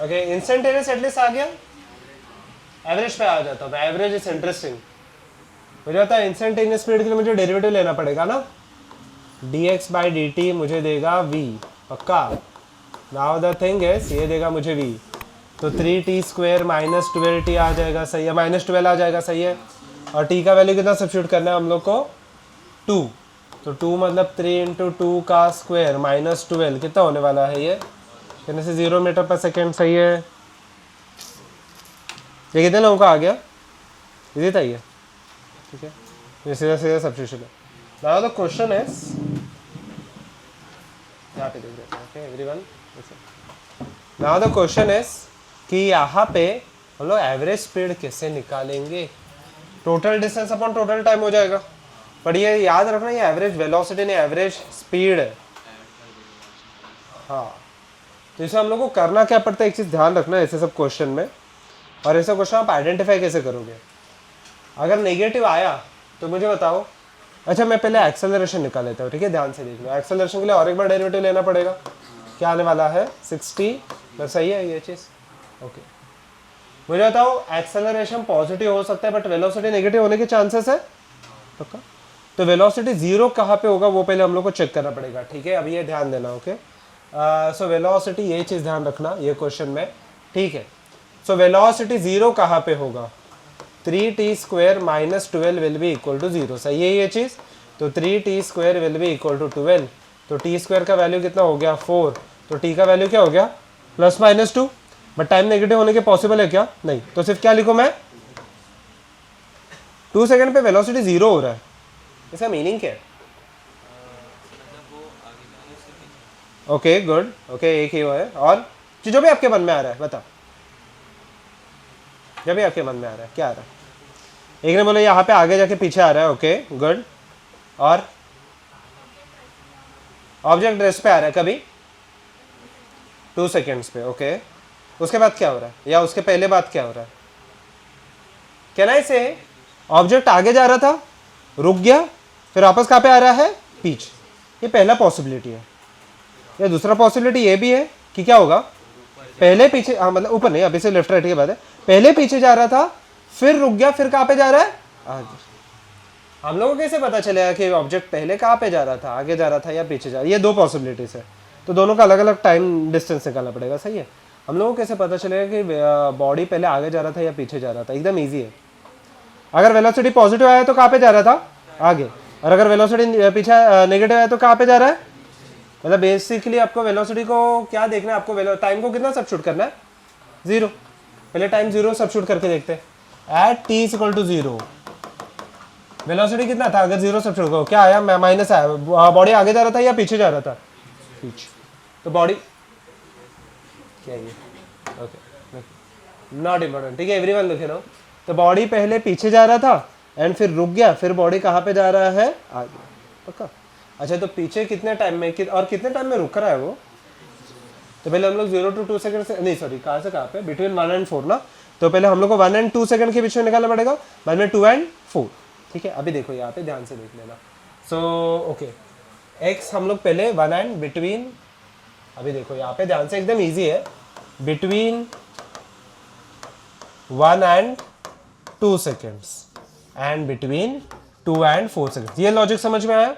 Okay instantaneous at least आ गया, average पे आ जाता हूँ, एवरेज इज इंटरेस्टिंग। मुझे पता है इंस्टेंटेनियस स्पीड के लिए मुझे डेरिवेटिव लेना पड़ेगा ना, dx बाई dt मुझे देगा v, पक्का। नाउ द थिंग इज ये देगा मुझे v, तो 3t स्क्वेयर माइनस 12t आ जाएगा, सही है, माइनस 12 आ जाएगा, सही है। और t का वैल्यू कितना सब्स्टिट्यूट करना है हम लोग को, 2, तो 2 मतलब 3 इंटू 2 का स्क्वायर माइनस 12 कितना होने वाला है ये, कहने से 0 मीटर पर सेकेंड, सही है। ये कितने लोगों का आ गया, इजी था ये, ठीक है, ये सीधा सीधा सब्स्टिट्यूशन है। नाउ द क्वेश्चन इज, यहाँ पे देख रहे हैं, okay everyone, now the question is कि यहाँ पे हम लोग एवरेज स्पीड कैसे निकालेंगे, total distance upon total time हो जाएगा, पर ये याद रखना ये एवरेज वेलोसिटी नहीं एवरेज स्पीड है। हाँ, तो इसे हम लोग को करना क्या पड़ता है, एक चीज़ ध्यान रखना ऐसे सब क्वेश्चन में, और ऐसा क्वेश्चन आप आइडेंटिफाई कैसे करोगे। अगर नेगेटिव आया तो मुझे बताओ, अच्छा मैं पहले एक्सेलरेशन निकाल लेता हूँ, ठीक है, ध्यान से देख लो। एक्सेलरेशन के लिए और एक बार डेरिवेटिव लेना पड़ेगा, क्या आने वाला है 60, बस सही है ये चीज़, ओके। मुझे बताओ एक्सेलरेशन पॉजिटिव हो सकता है बट वेलोसिटी नेगेटिव होने के चांसेस है, पक्का। तो वेलोसिटी जीरो कहाँ पे होगा वो पहले हम लोग को चेक करना पड़ेगा, ठीक है, अब ये ध्यान देना, ओके। सो वेलोसिटी, ये चीज़ ध्यान रखना ये क्वेश्चन में, ठीक है। सो वेलोसिटी जीरो कहाँ पे होगा, 3t square minus 12 will be equal to 0, सही है ये चीज़। तो 3t square will be equal to 12, तो t स्क्वायर का वैल्यू कितना हो गया 4, तो t का वैल्यू क्या हो गया plus minus 2, but time negative होने के पॉसिबल है क्या, नहीं, तो सिर्फ क्या लिखूँ मैं, 2 सेकंड पे वेलोसिटी जीरो हो रहा है, इसका मीनिंग क्या है। ओके गुड, ओके एक ही वो है, और जो भी आपके मन में आ रहा है बताओ, जो भी आपके मन में आ रहा है क्या आ रहा है। एक ने बोला यहाँ पे आगे जाके पीछे आ रहा है, ओके गुड, और ऑब्जेक्ट रेस्ट पे आ रहा है कभी 2 सेकेंड्स पे, ओके। उसके बाद क्या हो रहा है, या उसके पहले बाद क्या हो रहा है, कैन आई से ऑब्जेक्ट आगे जा रहा था, रुक गया, फिर वापस कहाँ पे आ रहा है पीछे, ये पहला पॉसिबिलिटी है। या दूसरा पॉसिबिलिटी ये भी है कि क्या होगा, पहले पीछे, हाँ मतलब ऊपर नहीं, अभी से लेफ्ट राइट की बात है, पहले पीछे जा रहा था, फिर रुक गया, फिर कहाँ पे जा रहा है आगे। हम लोगों को कैसे पता चलेगा कि ऑब्जेक्ट पहले कहाँ पे जा रहा था, आगे जा रहा था या पीछे जा रहा है, ये दो पॉसिबिलिटीज है, तो दोनों का अलग अलग टाइम डिस्टेंस निकालना पड़ेगा, सही है। हम लोगों को कैसे पता चलेगा कि बॉडी पहले आगे जा रहा था या पीछे जा रहा था, एकदम ईजी है। अगर वेलोसिटी पॉजिटिव आया तो कहाँ पे जा रहा था आगे, और अगर वेलोसिटी पीछे नेगेटिव आया तो कहाँ पे जा रहा है, मतलब बेसिकली आपको वेलोसिटी को क्या देखना है, आपको टाइम को कितना सब्स्टिट्यूट करना है, जीरो, पहले टाइम जीरो सब्स्टिट्यूट करके देखते हैं। At t is equal to zero velocity कितना था, अगर जीरो सब्स्टिट्यूट करो क्या आया, माइनस आया, बॉडी आगे जा रहा था या पीछे जा रहा था, पीछे, तो बॉडी क्या है, ओके नॉट इम्पोर्टेंट, ठीक है एवरीवन लिखे ना। तो बॉडी पहले पीछे जा रहा था एंड फिर रुक गया, फिर बॉडी कहाँ पे जा रहा है आगे, पक्का। अच्छा तो पीछे कितने टाइम में और कितने टाइम में रुक रहा है वो, तो पहले हम लोग 0 to 2 सेकंड से, नहीं सॉरी कहाँ से कहाँ पे, बिटवीन 1 and 4 ना, तो पहले हम लोग को 1 and 2 सेकंड के बीच में निकालना पड़ेगा, बाद में 2 and 4, ठीक है। अभी देखो यहाँ पे ध्यान से देख लेना, सो ओके एक्स हम लोग पहले 1 and बिटवीन, अभी देखो यहाँ पे ध्यान से, एकदम ईजी है, between 1 and 2 seconds and between 2 and 4 seconds, ये लॉजिक समझ में आया,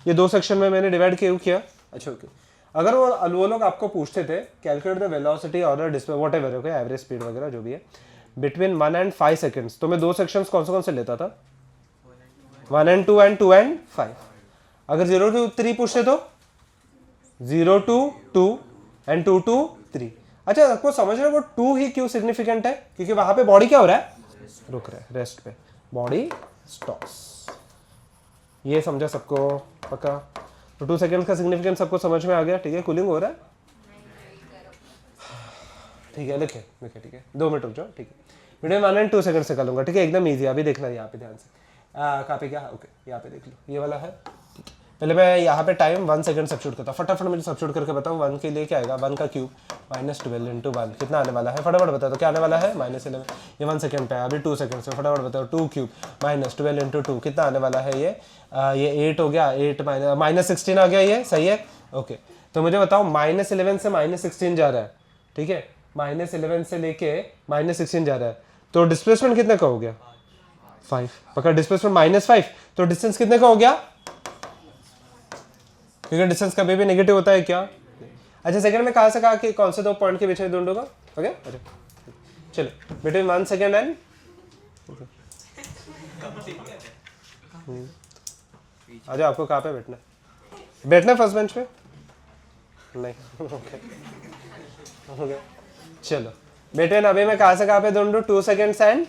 ये दो सेक्शन में मैंने डिवाइड क्यों किया। अच्छा ओके, अगर वो लोग आपको पूछते थे कैलकुलेट द वेलोसिटी और display what ever, okay average speed वगैरह जो भी है, बिटवीन 1 and 5 सेकेंड्स, तो मैं दो सेक्शंस कौन से लेता था, 1 and 2 and 2 and 5। अगर 0 to 3 पूछते तो 0 to 2 and 2 to 3। अच्छा आपको समझ रहे हो वो 2 ही क्यों सिग्निफिकेंट है, क्योंकि वहां पे बॉडी क्या हो रहा है, रुक रहा है, रेस्ट पे, बॉडी स्टॉप्स, ये समझा सबको पक्का। तो 2 सेकेंड का सिग्निफिकेंस सबको समझ में आ गया, ठीक है। कूलिंग हो रहा है, ठीक है, लिखे लिखे, ठीक है 2 मिनट रुक जाओ, ठीक है। वीडियो में 1 and 2 सेकंड से कर लूंगा, ठीक है, एकदम ईजी। अभी देखना यहाँ पे ध्यान से, कहाँ पे क्या, ओके यहाँ पे देख लो, ये वाला है, ठीक है। पहले मैं यहाँ पे टाइम 1 सेकंड सब्स्टिट्यूट करता हूँ, फटाफट मुझे सब्स्टिट्यूट करके बताओ 1 के लिए क्या आएगा, 1 का क्यूब माइनस 12 इंटू 1 कितना आने वाला है, फटाफट बताओ तो क्या आने वाला है -11, ये 1 सेकंड पे है, अभी 2 सेकंड से फटाफट बताओ, 2 क्यूब माइनस 12 इंटू 2 कितना आने वाला है, ये 8 हो गया, 8 माइनस 16 आ गया, ये सही है, ओके। तो मुझे बताओ -11 से -16 जा रहा है, ठीक है, -11 से लेके -16 जा रहा है, तो डिस्प्लेसमेंट कितने का हो गया 5। पकड़, डिस्प्लेसमेंट -5, तो डिस्टेंस कितने का हो गया, क्योंकि डिस्टेंस कभी भी नेगेटिव होता है क्या। अच्छा सेकंड में कहा से कहा कि कौन से 2 पॉइंट के बीच में ढूंढूंगा। ओके अच्छा चलो, बिटवीन 1 सेकेंड एंड आ जाओ, आपको कहाँ पे बैठना है, बैठना फर्स्ट बेंच पे नहीं ओके चलो बिटवीन, अभी मैं कहाँ से कहाँ पे ढूंढूं 2 सेकेंड्स एंड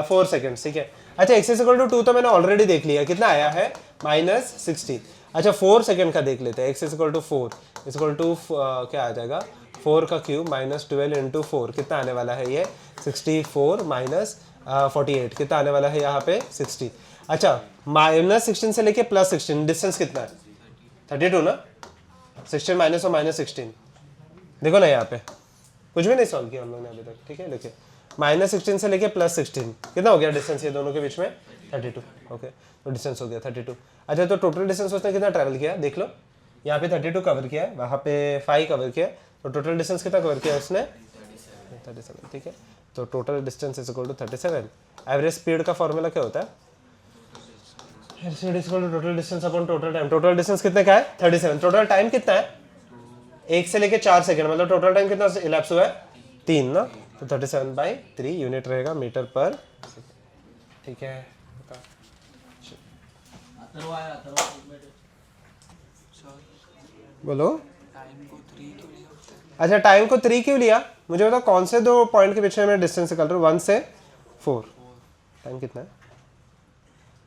4 सेकेंड्स, ठीक है। अच्छा x = 2 तो मैंने ऑलरेडी देख लिया, कितना आया है -16। अच्छा 4 सेकेंड का देख लेते हैं, x = 4 क्या आ जाएगा 4 का क्यूब -12 × 4 कितना आने वाला है ये 64 -48 कितना आने वाला है यहाँ पे 60। अच्छा -16 से लेके +16 डिस्टेंस कितना है 32 ना, 16 माइनस और -16 देखो ना यहाँ पे कुछ भी नहीं सॉल्व किया हम लोग ने अभी तक, ठीक है। देखिए -16 से लेके +16 कितना हो गया डिस्टेंस ये दोनों के बीच में 32। ओके तो डिस्टेंस हो गया 32। अच्छा तो टोटल डिस्टेंस उसने कितना ट्रैवल किया देख लो, यहाँ पे 32 कवर किया है, वहाँ पे 5 कवर किया है, तो टोटल डिस्टेंस कितना कवर किया उसने 37, ठीक है। तो टोटल डिस्टेंस = 37। एवरेज स्पीड का फॉर्मूला क्या होता है, total distance upon total time. Total distance कितने का है 37, टोटल टाइम कितना है 1 से लेके 4 सेकंड, मतलब टोटल टाइम कितना इलैप्स हुआ है 3 ना, तो 37/3 यूनिट रहेगा मीटर पर सेकंड, ठीक है। बोलो अच्छा टाइम को 3 क्यों लिया, मुझे बताओ कौन से 2 पॉइंट के बीच में मैं डिस्टेंस निकाल रहा हूँ 1 से 4, टाइम कितना है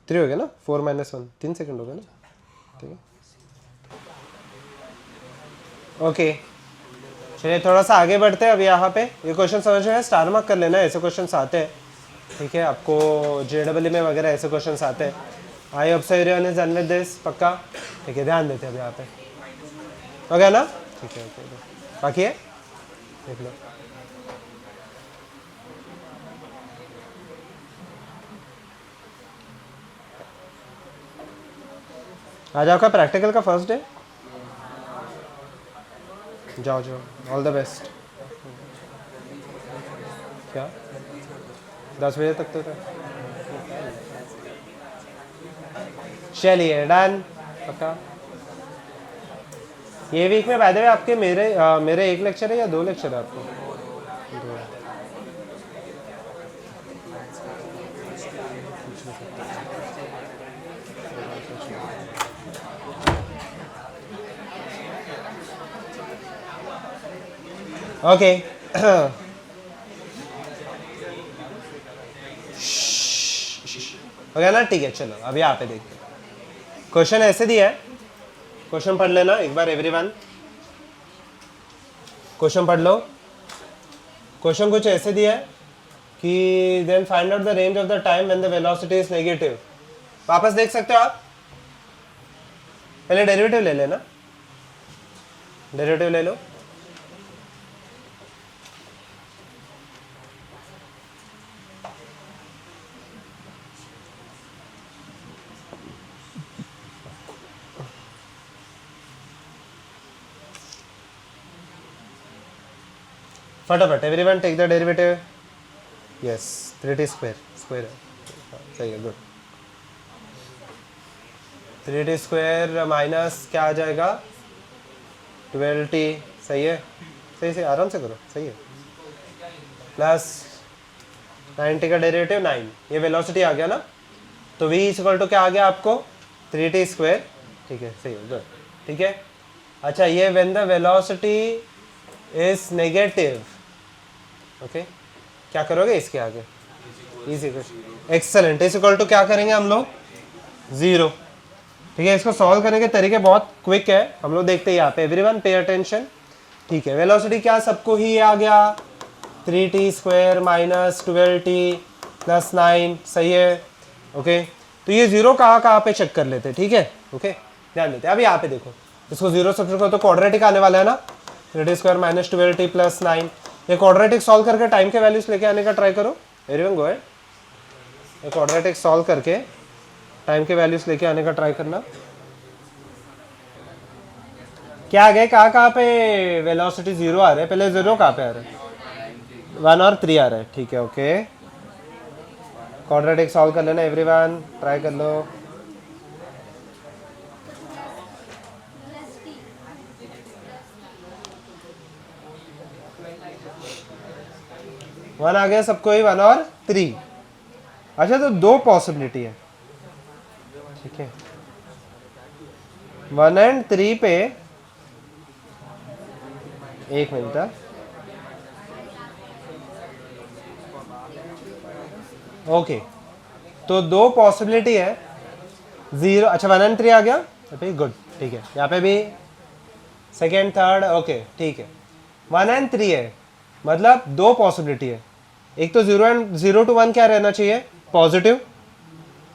3 हो गया ना, 4 - 1 3 सेकंड हो गया ना, ठीक है। ओके चलिए थोड़ा सा आगे बढ़ते हैं। अब यहाँ पे ये क्वेश्चन समझ में है, स्टार मार्क कर लेना, ऐसे क्वेश्चन आते हैं, ठीक है। आपको JEE में वगैरह ऐसे क्वेश्चन आते हैं। I hope so everyone is done with this, पक्का, ठीक है। ध्यान देते हैं अब यहाँ पे, हो गया ना, ठीक है। ओके बाकी है देख लो। आज आपका प्रैक्टिकल का फर्स्ट डे, जाओ जाओ, ऑल द बेस्ट। क्या 10 बजे तक तो था, चलिए डन, पक्का। ये वीक में बाय द वे आपके मेरे 1 लेक्चर है या 2 लेक्चर है आपको, 2 है। ओके हो गया ना, ठीक है। चलो अब यहाँ पे देखते हैं, क्वेश्चन ऐसे दिया है, क्वेश्चन पढ़ लेना एक बार एवरीवन, क्वेश्चन पढ़ लो। क्वेश्चन कुछ ऐसे दिया है कि then find out the range of the time when the velocity is negative. वापस देख सकते हो आप, पहले डेरिवेटिव ले लेना, डेरिवेटिव ले लो। फटाफट everyone take the derivative, yes 3t square, square है, सही है, गुड। 3t स्क्वायर माइनस क्या आ जाएगा 12t, सही है, सही से आराम से करो, सही है, प्लस 90 का डेरिवेटिव 9, ये वेलोसिटी आ गया ना, तो v = क्या आ गया आपको 3t स्क्वायर, ठीक है, सही है, गुड, ठीक है। अच्छा ये when the velocity is negative, okay क्या करोगे इसके आगे, easy question, excellent. Is equal to क्या करेंगे हम लोग 0, ठीक है। इसको सॉल्व करने के तरीके बहुत क्विक है, हम लोग देखते हैं यहाँ पे, एवरीवन पे अटेंशन, ठीक है। वेलोसिटी क्या सबको ही आ गया 3t square minus 12t plus 9, सही है, ओके। तो ये 0 कहाँ पे चेक कर लेते हैं, ठीक है, ओके ध्यान देते हैं। अब यहाँ पे देखो, इसको 0 सब्सिट्यूट करो तो क्वाड्रेटिक आने वाला है ना, 3t square minus 12t plus 9, ये क्वाड्रेटिक सॉल्व करके टाइम के वैल्यूज लेके आने का ट्राई करो, एवरीवन गो अहेड। ये क्वाड्रेटिक सॉल्व करके टाइम के वैल्यूज लेके आने का ट्राई करना। क्या आ गए, कहाँ पे वेलोसिटी 0 आ रहे हैं, पहले 0 कहाँ पे आ रहे हैं, 1 और 3 आ रहा है, ठीक है ओके। क्वाड्रेटिक सॉल्व कर लेना एवरीवन, ट्राई कर लो। वन आ गया सबको ही, 1 और 3। अच्छा तो दो पॉसिबिलिटी है, ठीक है। 1 एंड 3 पे एक मिनट, ओके तो दो पॉसिबिलिटी है, 0, अच्छा 1 एंड 3 आ गया, अभी गुड, ठीक है। यहाँ पे भी सेकेंड थर्ड, ओके ठीक है। 1 एंड 3 है, मतलब दो पॉसिबिलिटी है। एक तो 0 टू 1 क्या रहना चाहिए, पॉजिटिव।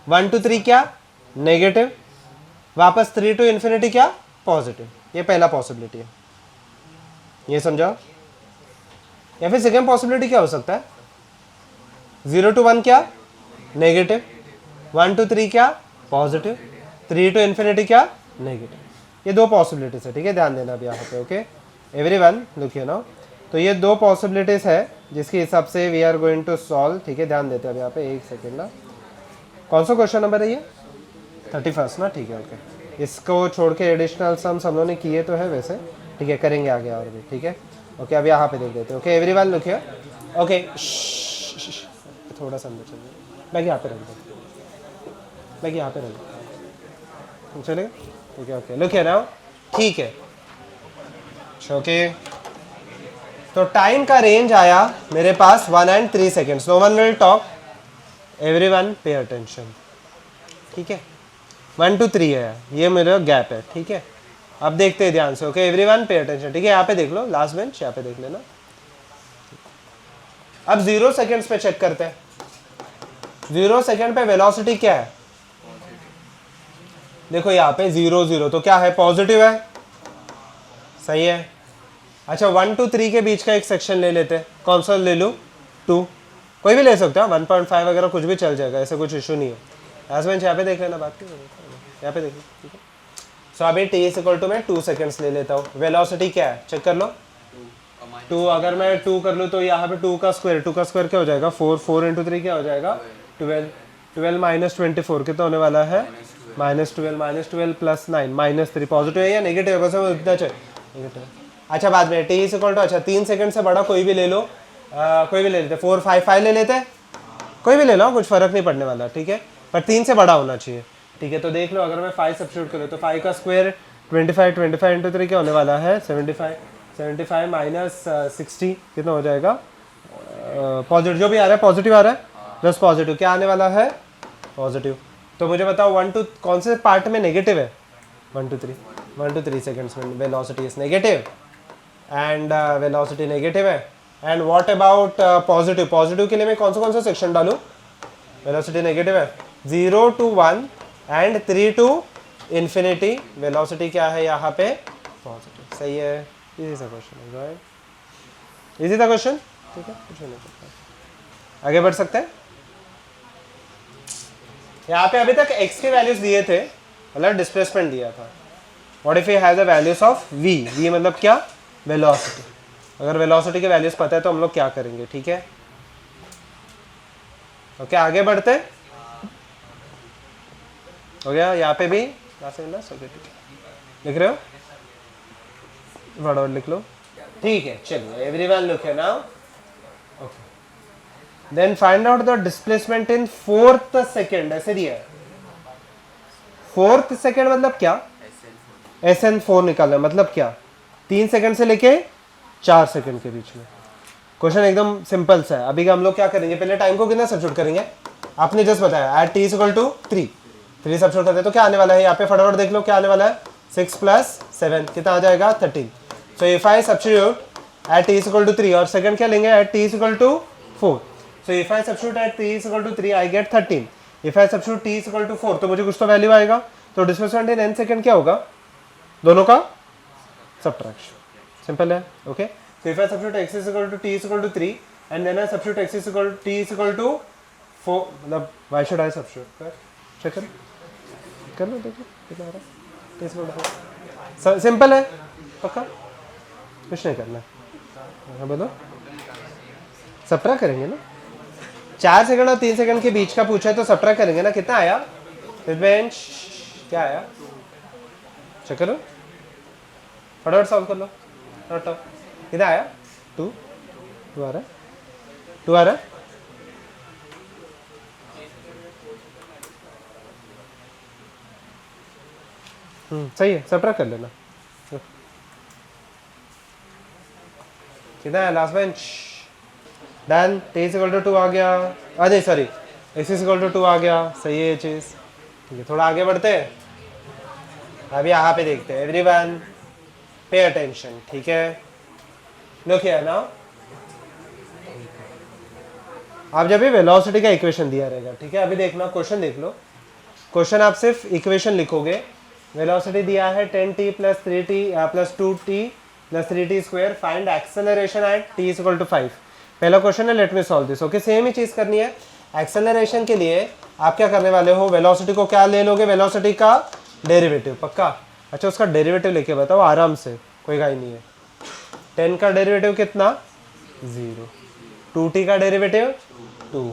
1 टू 3 क्या, नेगेटिव। वापस 3 टू इन्फिनिटी क्या, पॉजिटिव। ये पहला पॉसिबिलिटी है, ये समझाओ। या फिर सेकेंड पॉसिबिलिटी क्या हो सकता है, 0 टू 1 क्या, नेगेटिव। 1 टू 3 क्या, पॉजिटिव। 3 टू इन्फिनिटी क्या, नेगेटिव। ये दो पॉसिबिलिटीज है, ठीक है, ध्यान देना अभी यहाँ पे, okay everyone look here now. तो ये दो पॉसिबिलिटीज है जिसके हिसाब से we are going to solve, ठीक है। ध्यान देते हैं अभी यहाँ पे, एक सेकेंड ना। कौन सा क्वेश्चन नंबर है ये, 31 ना, ठीक है ओके। इसको छोड़ के एडिशनल सम हम लोगों ने किए तो है वैसे, ठीक है, करेंगे आगे और भी, ठीक है ओके। अभी यहाँ पे देख देते हैं, okay everyone look here, okay थोड़ा सा अंदर चलिए, बैग यहाँ पे रख दो, बैग यहाँ पे रख दो, चलेगा, ठीक है ओके। लुक हियर नाउ, ठीक है ओके। तो टाइम का रेंज आया मेरे पास 1 and 3 seconds. No one will talk, everyone pay attention, ठीक है। 1 टू 3 है, ये मेरा गैप है, ठीक है। अब देखते हैं ध्यान से, ओके एवरीवन पे अटेंशन, ठीक है। यहाँ पे देख लो, लास्ट बेंच यहाँ पे देख लेना। अब 0 सेकेंड्स पे चेक करते हैं। 0 सेकेंड पे वेलोसिटी क्या है, देखो यहाँ पे 0 0 तो क्या है, पॉजिटिव है, सही है। अच्छा 1 टू 3 के बीच का एक सेक्शन ले लेते हैं, कौन सा ले लूँ, 2, कोई भी ले सकते हो, 1.5 वगैरह कुछ भी चल जाएगा, ऐसे कुछ इशू नहीं है। लास्ट बेंच यहाँ पे देख लेना, बात की यहाँ पे देख लो, ठीक है। सो अभी t इक्वल टू मैं 2 सेकेंड्स ले लेता हूँ। वेलोसिटी क्या है चेक कर लो, 2, अगर मैं 2 कर लूँ तो यहाँ पे 2 का स्क्वायर क्या हो जाएगा, 4, 4 इंटू 3 क्या हो जाएगा, 12, 12 माइनस 24 कितना होने वाला है, -12 प्लस 9 -3। पॉजिटिव है या नेगेटिव है, बस इतना चाहिए, नेगेटिव। अच्छा बाद में t इक्वल टू, अच्छा 3 सेकंड से बड़ा कोई भी ले लो, कोई भी ले लेते, 4 5 5 ले लेते, कोई भी ले लो, कुछ फर्क नहीं पड़ने वाला, ठीक है, पर 3 से बड़ा होना चाहिए, ठीक है। तो देख लो, अगर मैं 5 सब्स्टिट्यूट करूँ तो 5 का स्क्वायर 25 इंटू 3 क्या होने वाला है, 75 माइनस 60 कितना हो जाएगा, पॉजिटिव जो भी आ रहा है, पॉजिटिव आ रहा है, प्लस पॉजिटिव क्या आने वाला है, पॉजिटिव। तो मुझे बताओ 1 टू कौन से पार्ट में नेगेटिव है, 1 टू 3 सेकेंड्स में velocity is negative and velocity negative है। And what about positive, positive के लिए मैं कौन सा सेक्शन डालूं, वेलोसिटी नेगेटिव है। 0 to 1 and 3 to infinity, velocity क्या है यहाँ पे, पॉजिटिव, सही है। इजी सा क्वेश्चन है, इजी था क्वेश्चन, ठीक है, कुछ नहीं करता, आगे बढ़ सकते हैं। यहाँ पे अभी तक x के वैल्यूज दिए थे, मतलब डिस्प्लेसमेंट दिया था। What if he has the values of v, v मतलब क्या, वेलोसिटी। अगर वेलोसिटी के वैल्यूज पता है तो हम लोग क्या करेंगे, ठीक है ओके। आगे बढ़ते हो गया, यहाँ पे भी लिख रहे हो, वर्ड लिख लो, ठीक है। चलिए एवरीवन लुक है now, okay. Then find out the displacement in 4th second, ऐसे दिया है। 4th सेकेंड मतलब क्या, SN4 निकालना, मतलब क्या, 3 सेकंड से लेके 4 सेकंड के बीच में। क्वेश्चन एकदम सिंपल सा है। अभी हम लोग क्या करेंगे, पहले टाइम को कितना सब्स्टिट्यूट करेंगे, आपने जस्ट बताया, at t equal to 3 substitute करते हैं तो क्या आने वाला है, यहाँ पे फटाफट देख लो क्या आने वाला है, 6 प्लस 7 कितना आ जाएगा, 13। So if I substitute at t equal to 3, और सेकंड क्या लेंगे, at t equal to 4। So if I substitute at t equal to 3 I get 13। If I substitute t equal to 4 तो मुझे कुछ तो वैल्यू आएगा। तो डिस्प्लेसमेंट इन n सेकंड क्या होगा, दोनों का सब्ट्रैक्शन, सिंपल है okay. So if I substitute x is equal to t is equal to 3 and then I substitute x is equal to t is equal to 4, मतलब why should I substitute, check कर लो देखो कितना आ रहा है, t is equal to 4, simple है, पक्का कुछ नहीं करना है, बोलो सब्ट्रैक्ट करेंगे ना, 4 सेकंड और 3 सेकंड के बीच का पूछा है तो सब्ट्रैक्ट करेंगे ना। कितना आया बेंच, क्या आया, चेक करो फटाफट सॉल्व कर लो, फटाफट। कितना आया 2 आ रहा है, 2 आ रहा है। सही है, सब्ट्रैक्ट कर लेना। कितना है last bench, done. t equal to 2 आ गया, नहीं सॉरी x इक्वल टू 2 आ गया, सही है ये चीज़। ठीक है, थोड़ा आगे बढ़ते हैं। अब यहाँ पे देखते हैं, एवरीवन पे अटेंशन, ठीक है। लुक हियर नाउ, आप जब भी वेलोसिटी का इक्वेशन दिया रहेगा, ठीक है, अभी देखना क्वेश्चन देख लो। क्वेश्चन आप सिर्फ इक्वेशन लिखोगे, वेलोसिटी दिया है 10t plus 3t plus 2t plus 3t square, find acceleration at t equal to 5। पहला क्वेश्चन है, let me solve this. Okay, same ही चीज़ करनी है। एक्सेलरेशन के लिए आप क्या करने वाले हो, वेलोसिटी को क्या ले लोगे, वेलोसिटी का डेरिवेटिव, पक्का। अच्छा, उसका डेरिवेटिव लेके बताओ आराम से, कोई गाय नहीं है। 10 का डेरिवेटिव कितना, 0। 2t का डेरिवेटिव 2,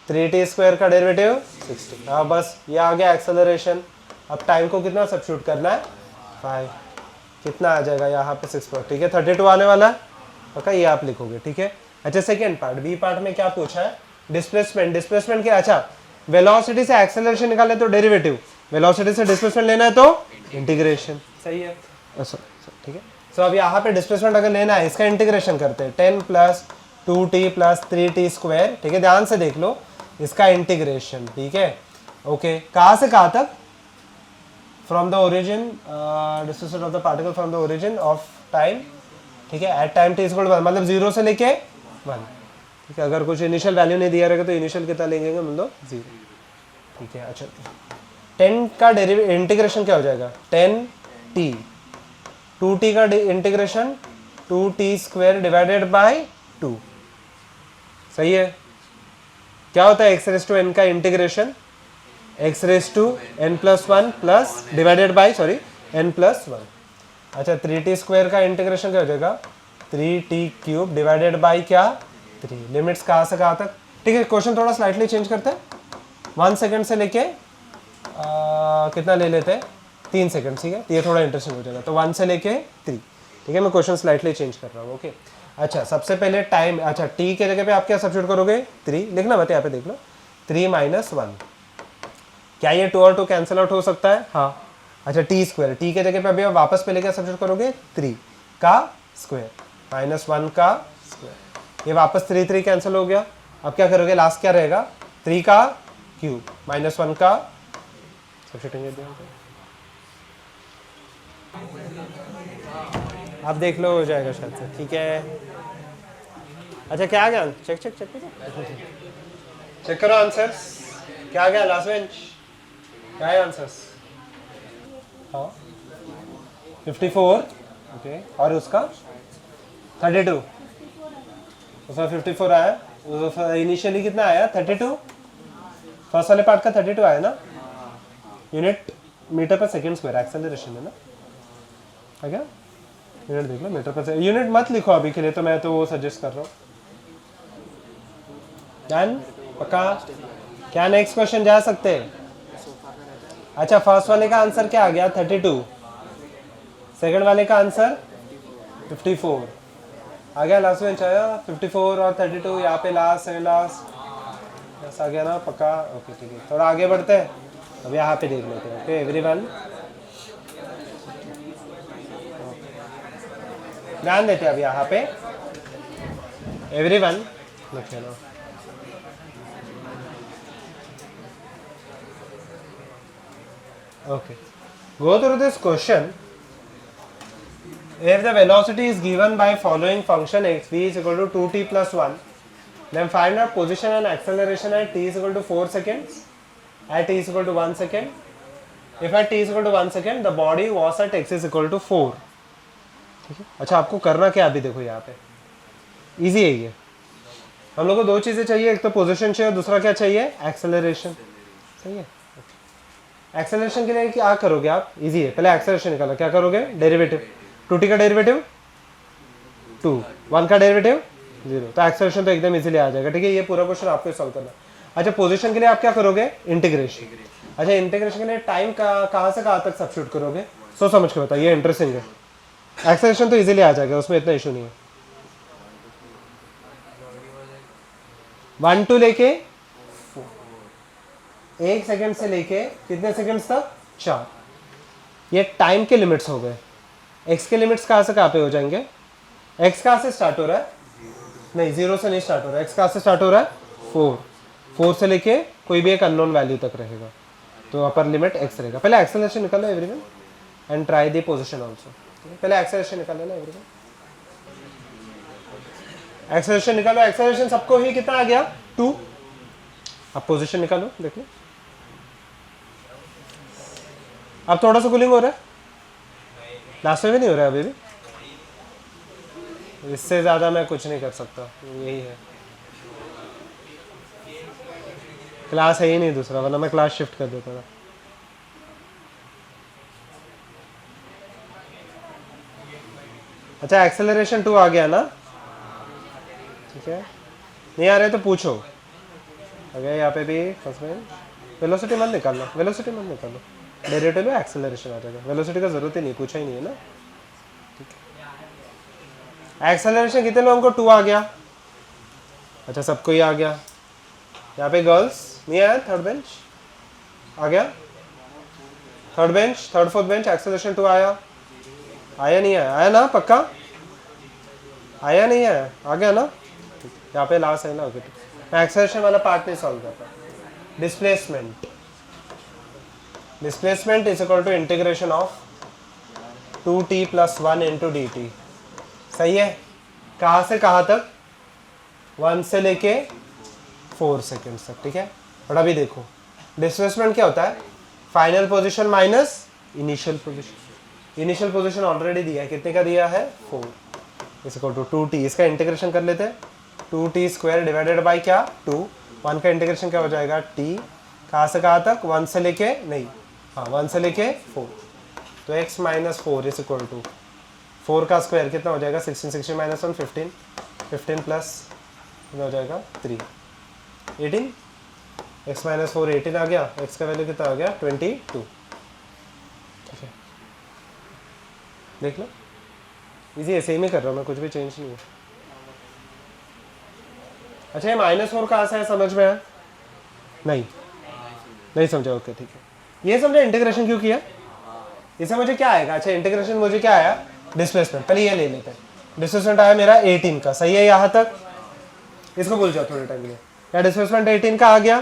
3t स्क्वायर का डेरिवेटिव 60। हाँ बस ये आ गया एक्सेलरेशन। अब टाइम को कितना सब्स्टिट्यूट करना है, 5। कितना आ जाएगा यहाँ पे 6 पर, ठीक है, 32 आने वाला है, पक्का ये आप लिखोगे, ठीक है। अच्छा, सेकेंड पार्ट, बी पार्ट में क्या पूछा है, डिस्प्लेसमेंट। डिस्प्लेसमेंट क्या, अच्छा वेलोसिटी से एक्सेलरेशन निकाले तो डेरिवेटिव, वेलोसिटी से डिस्प्लेसमेंट लेना है तो इंटीग्रेशन, सही है। ठीक है, सो अब यहाँ पे डिस्प्लेसमेंट अगर लेना है, इसका इंटीग्रेशन करते हैं, 10 plus 2t plus 3t square, ठीक है, ध्यान से देख लो इसका इंटीग्रेशन, ठीक है। ओके, कहाँ से कहाँ तक, from the origin, displacement of the particle from the origin of time, ठीक है, at time t equal to 1, मतलब 0 से लेके 1, ठीक है। अगर कुछ इनिशियल वैल्यू नहीं दिया रहेगा तो इनिशियल कितना लेंगे, मतलब 0, ठीक है। अच्छा, 10 का इंटीग्रेशन क्या हो जाएगा, 10t, 2t का integration 2t square divided by 2, सही है। क्या होता है x रेस टू n का integration, x raise to n plus 1 plus divided by sorry n plus 1। अच्छा, 3t स्क्वायर का इंटीग्रेशन क्या हो जाएगा, 3t क्यूब डिवाइडेड बाय क्या, 3। लिमिट्स कहाँ से कहाँ तक, ठीक है। क्वेश्चन थोड़ा स्लाइटली चेंज करते हैं, 1 सेकेंड से लेके कितना ले लेते हैं, 3 सेकेंड, ठीक है, ये थोड़ा इंटरेस्टिंग हो जाएगा। तो 1 से लेके 3, ठीक है, मैं क्वेश्चन स्लाइटली चेंज कर रहा हूँ। ओके, अच्छा सबसे पहले टाइम, अच्छा t के जगह पे आप क्या सब्स्टिट्यूट करोगे, 3 लिखना मत, यहाँ पे देख लो, 3 माइनस 1। क्या ये 2 और 2 कैंसिल आउट हो सकता है, हाँ। अच्छा, t स्क्वायर, t के जगह पे अभी आप वापस पहले क्या सब्स्टिट्यूट करोगे, 3 का स्क्वायर माइनस 1 का स्क्वायर, ये वापस 3 3 कैंसिल हो गया। अब क्या करोगे, लास्ट क्या रहेगा, 3 का क्यूब माइनस 1 का सब्स्टिट्यूट, आप देख लो हो जाएगा शायद से, ठीक है। अच्छा क्या आ गया, चेक चेक चेक चेक करो आंसर्स, क्या आ गया लास्ट बेंच, क्या है आंसर्स, हाँ 54, ओके, और उसका 32, उसका 54 आया, इनिशियली कितना आया 32, फर्स्ट वाले पार्ट का 32 आया ना, यूनिट मीटर पर सेकेंड स्क्वायर एक्सेलरेशन है ना, है क्या, यूनिट देख लो मीटर पर सेकेंड, यूनिट मत लिखो अभी के लिए, तो मैं तो वो सजेस्ट कर रहा हूँ। डन, पक्का, क्या नेक्स्ट क्वेश्चन जा सकते हैं। अच्छा, फर्स्ट वाले का आंसर क्या आ गया 32, सेकंड वाले का आंसर 54 आ गया, लास्ट में आया 54 और 32, यहाँ पे लास्ट है, लास्ट आ गया ना, पक्का। ओके ठीक है, थोड़ा आगे बढ़ते हैं, अब यहाँ पे देख लेते हैं। ओके एवरीवन, ध्यान देते हैं अब यहाँ पे एवरीवन, देखिए ना, okay, go through this question. If the velocity is given by following function x, v is equal to 2t plus 1, then find out position and acceleration at t is equal to 4 seconds, at t is equal to 1 second. If at t is equal to 1 second, the body was at x is equal to 4. ठीक है, अच्छा आपको करना क्या, अभी देखो यहाँ पे इजी है ये, हम लोग को दो चीज़ें चाहिए, एक तो पोजीशन चाहिए और दूसरा क्या चाहिए, एक्सेलरेशन, सही है। एक्सेलरेशन के लिए क्या करोगे आप, इजी है, पहले एक्सेलरेशन निकालो, क्या करोगे, डेरिवेटिव, 2t का डेरिवेटिव 2, 1 का डेरिवेटिव 0, तो एक्सेलरेशन तो एकदम इजीली आ जाएगा। ठीक है, ये पूरा क्वेश्चन आपको सॉल्व करना। अच्छा, पोजीशन के लिए आप क्या करोगे? इंटीग्रेशन। अच्छा, इंटीग्रेशन के लिए टाइम कहाँ से कहाँ तक सब्स्टिट्यूट करोगे? सोच समझ के बताइए, इंटरेस्टिंग है। एक्सेलरेशन तो इजीली आ जाएगा, उसमें इतना इशू नहीं है। 1 to लेके 1 सेकेंड से लेके कितने सेकेंड्स तक? 4। ये टाइम के लिमिट्स हो गए। एक्स के लिमिट्स कहाँ से कहाँ पे हो जाएंगे? एक्स कहाँ से स्टार्ट हो रहा है? नहीं, 0 से नहीं स्टार्ट हो रहा है। एक्स कहाँ से स्टार्ट हो रहा है? 4 से लेके कोई भी एक अननोन वैल्यू तक रहेगा, तो अपर लिमिट एक्स रहेगा। पहले एक्सेलरेशन निकालो everyone and try the position also. पहले एक्सेलरेशन निकालो ना एवरीवन, एक्सेलरेशन निकालो। एक्सेलरेशन सबको ही कितना आ गया? 2। अब पोजीशन निकालो, देखो अब थोड़ा सा कूलिंग हो रहा है, लास्ट में भी नहीं हो रहा है अभी भी। इससे ज़्यादा मैं कुछ नहीं कर सकता, यही है। क्लास है ही नहीं दूसरा, वरना मैं क्लास शिफ्ट कर देता था। अच्छा, एक्सेलरेशन 2 आ गया ना? ठीक है, नहीं आ रहे तो पूछो। अगर यहाँ पे भी फर्स्ट में वेलोसिटी मत निकालना, वेलोसिटी मत निकालो, डेरिवेटिव में एक्सेलरेशन आ जाएगा। वेलोसिटी का जरूरत ही नहीं, पूछा ही नहीं है ना। एक्सेलरेशन कितने लोगों को? 2 आ गया। अच्छा, सबको ही आ गया। यहाँ पे गर्ल्स नहीं आया? थर्ड बेंच आ गया, third bench, third fourth bench, acceleration 2 आया? आया नहीं आया? आया ना? पक्का आया नहीं आया? आ गया ना? यहाँ पे लास्ट है ना। ओके, मैं एक्सेलरेशन वाला पार्ट नहीं सॉल्व करता। Displacement, displacement is equal to integration of 2t + 1 × dt। सही है? कहाँ से कहाँ तक? 1 से लेके 4 सेकेंड तक। ठीक है, और अभी देखो डिस्प्लेसमेंट क्या होता है? Final position minus initial position. Initial position already दिया है, कितने का दिया है? 4 इज इक्वल टू 2t। इसका इंटीग्रेशन कर लेते हैं, 2t² डिवाइडेड बाई क्या? 2। 1 का इंटीग्रेशन क्या हो जाएगा? t। कहाँ से कहाँ तक? 1 से लेके, नहीं हाँ 1 से लेके 4, तो x - 4 इज इक्वल टू 4 का स्क्वायर कितना हो जाएगा? 16, 16 - 1 15, 15 प्लस कितना हो जाएगा? 3, 18। x - 4 18 आ गया, x का वैल्यू कितना आ गया? 22। ठीक है, देख लो, इजी है, सेम ही कर रहा हूँ मैं, कुछ भी चेंज नहीं है। अच्छा, ये -4 कहाँ से है? समझ में आया? नहीं समझा? ओके ठीक है, ये समझा इंटीग्रेशन क्यों किया? इससे मुझे क्या आएगा? अच्छा, इंटीग्रेशन मुझे क्या आया? डिस्प्लेसमेंट। पहले ये ले लेते हैं, डिस्प्लेसमेंट आया मेरा 18 का। सही है यहाँ तक? इसको भूल जाओ थोड़े टाइम के लिए। क्या डिस्प्लेसमेंट 18 का आ गया?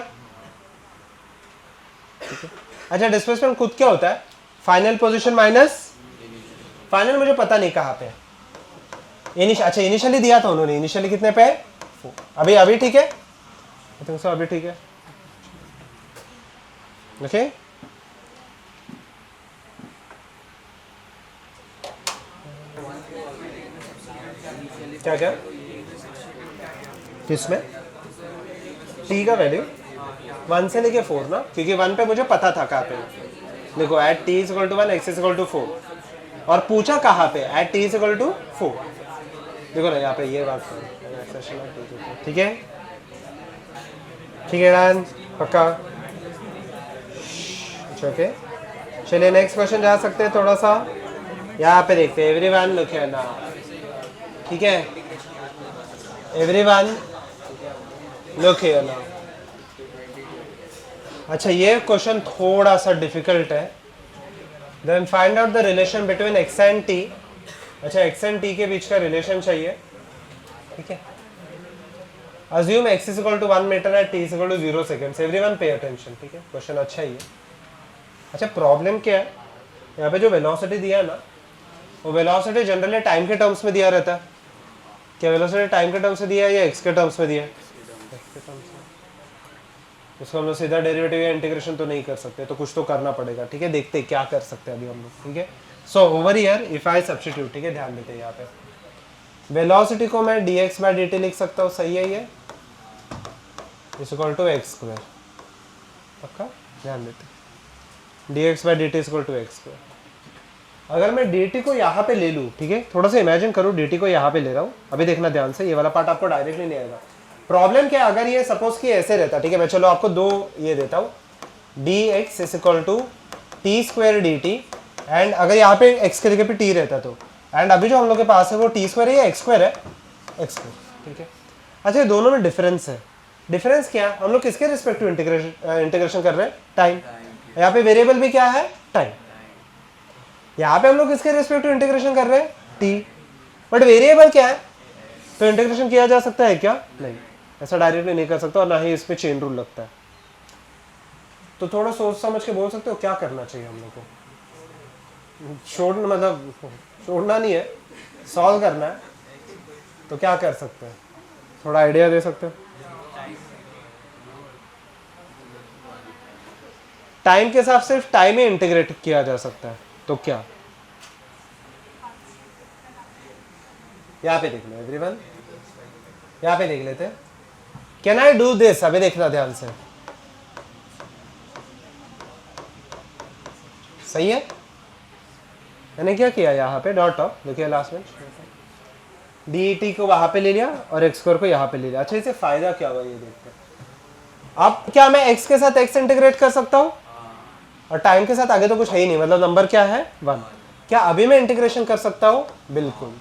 ठीक है। अच्छा, डिस्प्लेसमेंट खुद क्या होता है? फाइनल पोजीशन माइनस फाइनल, मुझे पता नहीं कहाँ पे है। अच्छा, इनिशियली दिया था उन्होंने, इनिशियली कितने पे? 4। अभी ठीक है? आई थिंक सो, अभी ठीक है। ओके, क्या क्या किसमें? t का वैल्यू 1 से लेके 4 ना, क्योंकि 1 पे मुझे पता था कहाँ पे। देखो, एट t = 1 x = 4, और पूछा कहाँ पे? At t = 4। देखो ना यहाँ पे ये बात, ठीक है? ठीक है डन, पक्का? ओके, चलिए नेक्स्ट क्वेश्चन जा सकते हैं। थोड़ा सा यहाँ पे देखते हैं। Everyone look here now. ठीक है, एवरीवन लुक हियर नाउ। अच्छा, ये क्वेश्चन थोड़ा सा डिफिकल्ट है। Then find out the relation between x and t। अच्छा, x एंड t के बीच का रिलेशन चाहिए। ठीक है, assume x = 1 metre and t = 0 seconds. Everyone pay attention. ठीक है, क्वेश्चन अच्छा ही है। अच्छा, प्रॉब्लम क्या है? यहाँ पे जो वेलोसिटी दिया है ना, वो वेलोसिटी जनरली टाइम के टर्म्स में दिया रहता है। क्या वेलोसिटी टाइम के टर्म्स में दिया है या एक्स के टर्म्स में दिया है? इसको हम लोग सीधा डेरिवेटिव या इंटीग्रेशन तो नहीं कर सकते, तो कुछ तो करना पड़ेगा। ठीक है, देखते हैं क्या कर सकते हैं अभी हम लोग। ठीक है, so over here if I substitute, ठीक है, ध्यान देते हैं यहाँ पे वेलोसिटी को मैं dx/dt लिख सकता हूँ। सही है? ये = x²। पक्का? ध्यान देते हैं, dx/dt = x²। अगर मैं dt को यहाँ पे ले लूँ, ठीक है, थोड़ा सा इमेजिन करो dt को यहाँ पे ले रहा हूँ, अभी देखना ध्यान से, ये वाला पार्ट आपको डायरेक्टली नहीं आएगा। प्रॉब्लम क्या है, अगर ये सपोज कि ऐसे रहता, ठीक है, मैं चलो आपको दो ये देता हूँ, dx is equal to t square d t, and अगर यहाँ पे x के जगह पे t रहता तो, एंड अभी जो हम लोग के पास है वो टी स्क्वायर है या एक्स स्क्वायर है, एक्स स्क्वायर, ठीक है। अच्छा, ये दोनों में डिफरेंस है। डिफरेंस क्या है, हम लोग किसके रिस्पेक्टिव इंटीग्रेशन कर रहे हैं, टाइम। यहाँ पे वेरिएबल भी क्या है, टाइम। यहाँ पे हम लोग किसके रिस्पेक्टिव इंटीग्रेशन कर रहे हैं, t, बट वेरिएबल क्या है, तो इंटीग्रेशन किया जा सकता है क्या, नहीं, ऐसा डायरेक्टली नहीं कर सकता, और ना ही इसमें चेन रूल लगता है। तो थोड़ा सोच समझ के बोल सकते हो क्या करना चाहिए हम लोग को, छोड़ना नहीं है, सॉल्व करना है, तो क्या कर सकते हैं, थोड़ा आइडिया दे सकते हो। टाइम के साथ सिर्फ टाइम ही इंटीग्रेट किया जा सकता है, तो क्या, यहाँ पे देख लो एवरीवन, यहाँ पे देख लेते हैं, कैन आई डू दिस, अभी देखना ध्यान से, सही है। मैंने क्या किया, यहाँ पे डॉट ऑफ, देखिए लास्ट में डी टी को वहां पे ले लिया और एक्स स्क्वायर को यहाँ पे ले लिया। अच्छा, इसे फायदा क्या हुआ ये देखते हैं। अब क्या मैं x के साथ x इंटीग्रेट कर सकता हूँ, और टाइम के साथ आगे तो कुछ है ही नहीं, मतलब नंबर क्या है 1, क्या अभी मैं इंटीग्रेशन कर सकता हूँ, बिल्कुल,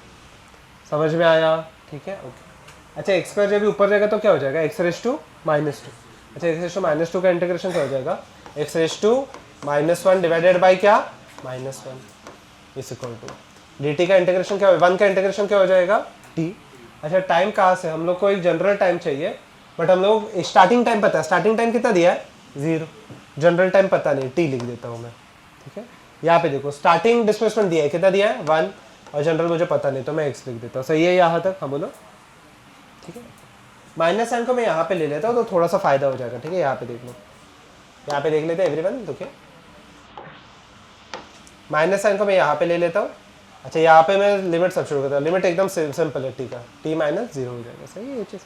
समझ में आया, ठीक है, ओके। अच्छा, एक्स स्क्वायर जब ऊपर जाएगा तो क्या हो जाएगा, x raise to minus two. अच्छा, x raise to minus two का इंटीग्रेशन क्या हो जाएगा, x raise to minus one divided by क्या, minus one, is equal to d t का इंटीग्रेशन क्या, 1 का इंटीग्रेशन क्या हो जाएगा, टी। अच्छा, टाइम कहाँ से, हम लोग को एक जनरल टाइम चाहिए, बट हम लोग स्टार्टिंग टाइम पता है, स्टार्टिंग टाइम कितना दिया है, 0, जनरल टाइम पता नहीं, टी लिख देता हूँ मैं, ठीक है। यहाँ पे देखो स्टार्टिंग डिस्प्लेसमेंट दिया है, कितना दिया है 1, और जनरल मुझे पता नहीं तो मैं x लिख देता हूँ, सही है यहाँ तक, हाँ बोलो, ठीक है। माइनस साइन को मैं यहाँ पे ले लेता हूँ तो थोड़ा सा फायदा हो जाएगा, ठीक है। यहाँ पे देख लो, यहाँ पे देख लेते हैं एवरीवन, देखिए माइनस साइन को मैं यहाँ पे ले लेता हूँ। अच्छा, यहाँ पे मैं लिमिट सब्स्टिट्यूट करता हूँ, लिमिट एकदम सिंपल है, टी का टी माइनस 0 हो जाएगा, सही है ये चीज़,